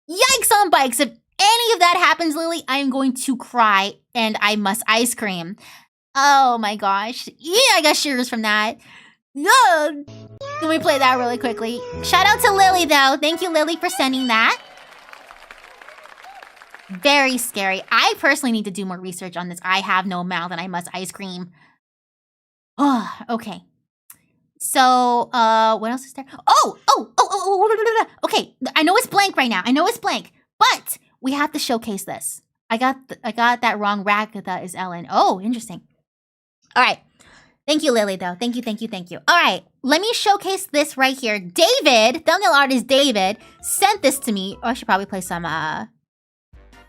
Yikes on bikes. If any of that happens, Lily, I'm going to cry and I must ice cream. Oh my gosh. Yeah, I got shivers from that. Yeah. Let me play that really quickly. Shout out to Lily, though. Thank you, Lily, for sending that. Very scary. I personally need to do more research on this I Have No Mouth and I Must Ice Cream. Oh, okay. So, what else is there? Oh, okay. I know it's blank right now. I know it's blank, but we have to showcase this. I got that wrong. Ragatha is Ellen. Oh, interesting. All right. Thank you, Lily, though. Thank you. All right. Let me showcase this right here. David, thumbnail artist David, sent this to me. Oh, I should probably play some,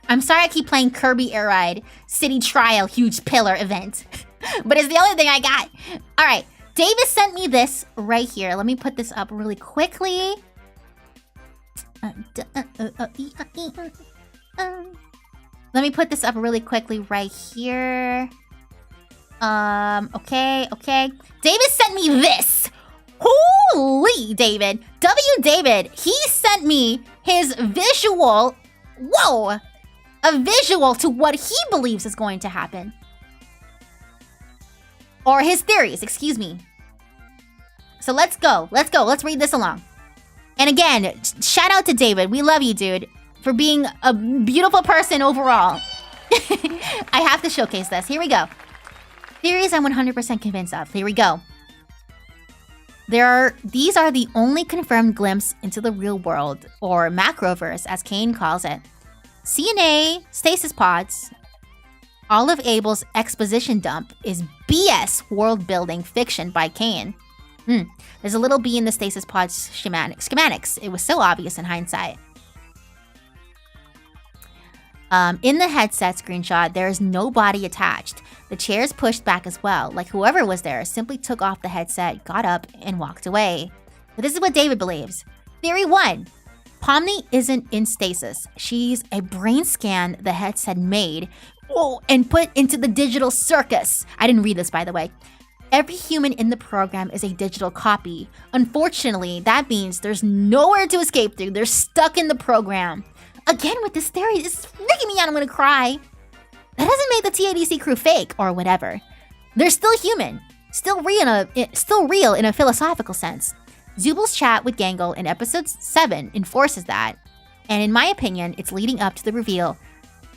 I'm sorry I keep playing Kirby Air Ride City Trial Huge Pillar event. But it's the only thing I got. All right. David sent me this right here. Let me put this up really quickly. Let me put this up really quickly right here. Okay. David sent me this. Holy David. David, he sent me his visual. Whoa. A visual to what he believes is going to happen. Or his theories, excuse me. So let's go. Let's read this along. And again, shout out to David. We love you, dude, for being a beautiful person overall. I have to showcase this. Here we go. Theories I'm 100% convinced of. Here we go. These are the only confirmed glimpse into the real world, or macroverse, as Kane calls it. CNA stasis pods. All of Abel's exposition dump is BS world-building fiction by Kane. There's a little B in the stasis pod's schematics. It was so obvious in hindsight. In the headset screenshot, there is no body attached. The chair's pushed back as well, like whoever was there simply took off the headset, got up, and walked away. But this is what David believes. Theory 1. Pomni isn't in stasis. She's a brain scan the headset made and put into the digital circus. I didn't read this, by the way. Every human in the program is a digital copy. Unfortunately, that means there's nowhere to escape through. They're stuck in the program. Again with this theory, it's freaking me out. I'm gonna cry. That doesn't make the TADC crew fake or whatever. They're still human, still real in a philosophical sense. Zubal's chat with Gangle in episode 7 enforces that, and in my opinion, it's leading up to the reveal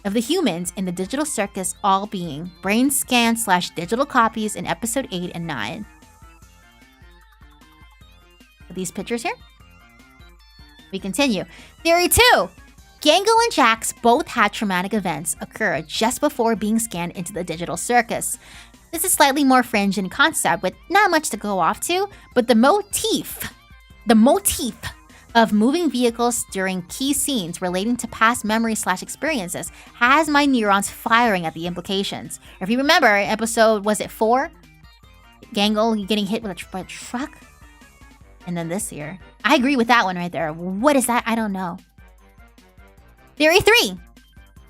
of the humans in the digital circus all being brain scan / digital copies in episode 8 and 9. Are these pictures here? We continue. Theory 2. Gangle and Jax both had traumatic events occur just before being scanned into the digital circus. This is slightly more fringe in concept with not much to go off to, but the motif of moving vehicles during key scenes relating to past memories / experiences has my neurons firing at the implications. If you remember, episode, was it 4? Gangle getting hit with a truck? And then this here. I agree with that one right there. What is that? I don't know. Theory 3.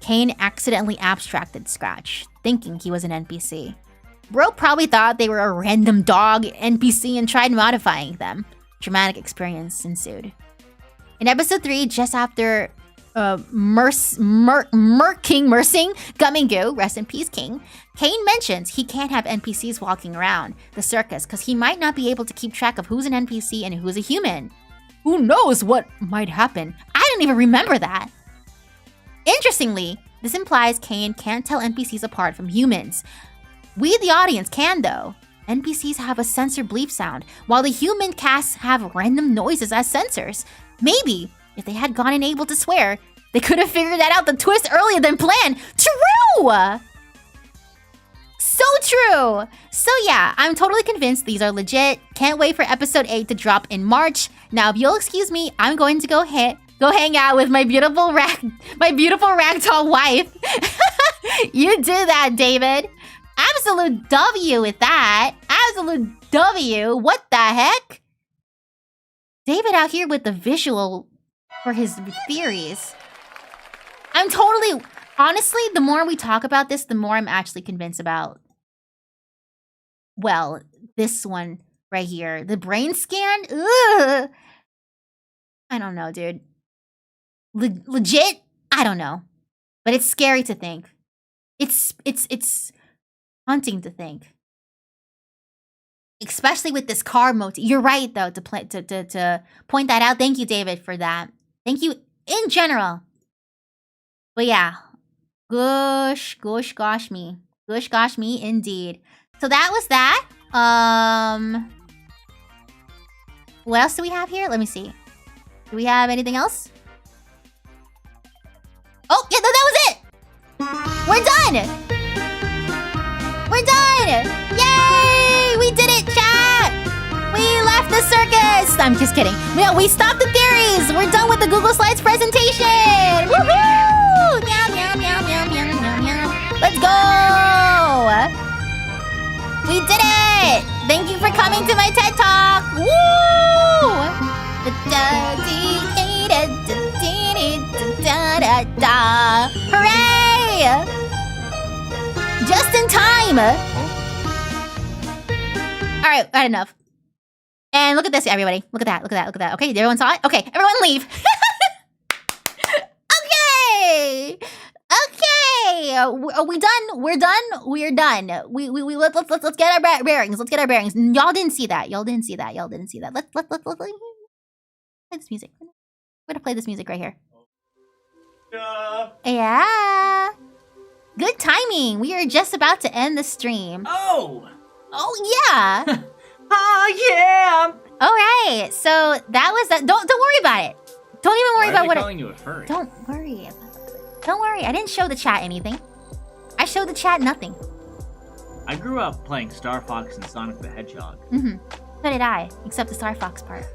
Kane accidentally abstracted Scratch, thinking he was an NPC. Bro probably thought they were a random dog NPC and tried modifying them. Dramatic experience ensued. In episode 3, just after King Gummingu, rest in peace King, Kane mentions he can't have NPCs walking around the circus because he might not be able to keep track of who's an NPC and who's a human. Who knows what might happen? I didn't even remember that. Interestingly, this implies Kane can't tell NPCs apart from humans. We, the audience, can though. NPCs have a sensor bleep sound, while the human casts have random noises as sensors. Maybe, if they had gotten able to swear, they could have figured that out the twist earlier than planned. True! So true! So yeah, I'm totally convinced these are legit. Can't wait for episode 8 to drop in March. Now, if you'll excuse me, I'm going to go hang out with my beautiful ragdoll wife. You do that, David. Absolute W with that. Absolute W. What the heck? David out here with the visual for his theories. I'm totally... Honestly, the more we talk about this, the more I'm actually convinced about... Well, this one right here. The brain scan? Ugh. I don't know, dude. Legit? I don't know. But it's scary to think. It's haunting to think. Especially with this car motif. You're right, though, to point that out. Thank you, David, for that. Thank you in general. But yeah. Gosh me. Gosh me, indeed. So that was that. What else do we have here? Let me see. Do we have anything else? Oh, yeah, that was it! We're done! We're done! Yay! We did it, chat! We left the circus! I'm just kidding. We stopped the theories! We're done with the Google Slides presentation! Woohoo! Meow, meow, meow, meow, meow, meow, meow. Let's go! We did it! Thank you for coming to my TED Talk! Woo! Hooray! Just in time! Alright, right, enough. And look at this, everybody. Look at that, look at that, look at that. Okay, everyone saw it? Okay, everyone leave. Okay! Okay! are we done? We're done. We're done. Let's get our bearings. Let's get our bearings. Y'all didn't see that. Y'all didn't see that. Y'all didn't see that. Let's play this music. I'm gonna play this music right here. Yeah. Good timing. We are just about to end the stream. Oh yeah. oh yeah. All right. So that was that. Don't worry about it. Don't even worry about what. Calling you a furry? Don't worry. Don't worry. I didn't show the chat anything. I showed the chat nothing. I grew up playing Star Fox and Sonic the Hedgehog. So did I, except the Star Fox part.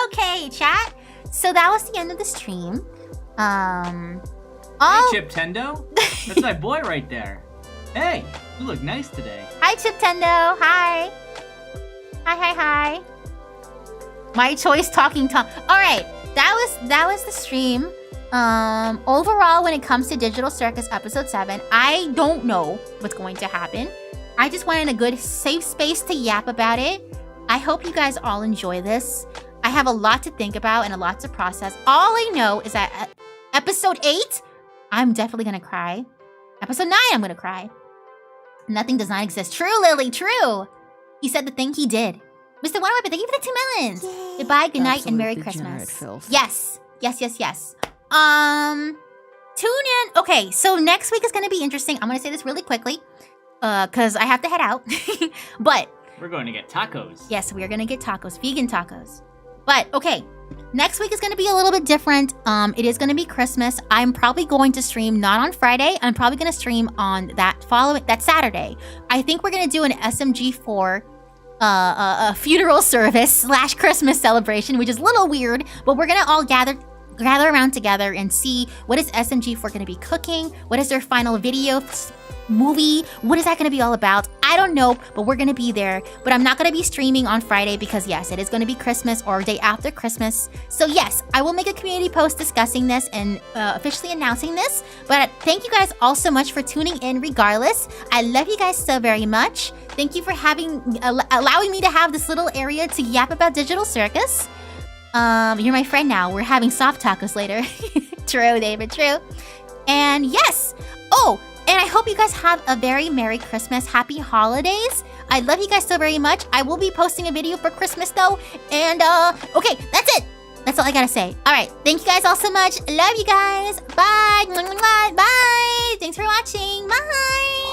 Okay, chat. So that was the end of the stream. Hey, Chip Tendo. That's my boy right there. Hey, you look nice today. Hi, Chip Tendo. Hi. Hi. My choice talking Tom. All right, that was the stream. Overall, when it comes to Digital Circus episode 7, I don't know what's going to happen. I just wanted a good safe space to yap about it. I hope you guys all enjoy this. I have a lot to think about and a lot to process. All I know is that episode 8, I'm definitely gonna cry. Episode 9, I'm gonna cry. Nothing does not exist. True, Lily, true. He said the thing he did. Mr. One Weapon, thank you for the 2 melons. Yay. Goodbye, good night, and Merry Christmas. Yes. Tune in. Okay, so next week is gonna be interesting. I'm gonna say this really quickly, because I have to head out. But we're going to get tacos. Yes, we are gonna get tacos, vegan tacos. But okay, next week is gonna be a little bit different. It is gonna be Christmas. I'm probably going to stream not on Friday. I'm probably gonna stream on that Saturday. I think we're gonna do an SMG4 a funeral service / Christmas celebration, which is a little weird, but we're gonna all gather around together and see what is SMG4 going to be cooking, what is their final video movie, what is that going to be all about? I don't know, but we're going to be there. But I'm not going to be streaming on Friday because yes, it is going to be Christmas or day after Christmas. So yes, I will make a community post discussing this and officially announcing this. But thank you guys all so much for tuning in regardless. I love you guys so very much. Thank you for allowing me to have this little area to yap about Digital Circus. You're my friend now. We're having soft tacos later. True, David, true. And yes. Oh, and I hope you guys have a very Merry Christmas. Happy holidays. I love you guys so very much. I will be posting a video for Christmas though. And okay, that's it. That's all I gotta say. All right. Thank you guys all so much. Love you guys. Bye. Bye. Thanks for watching. Bye.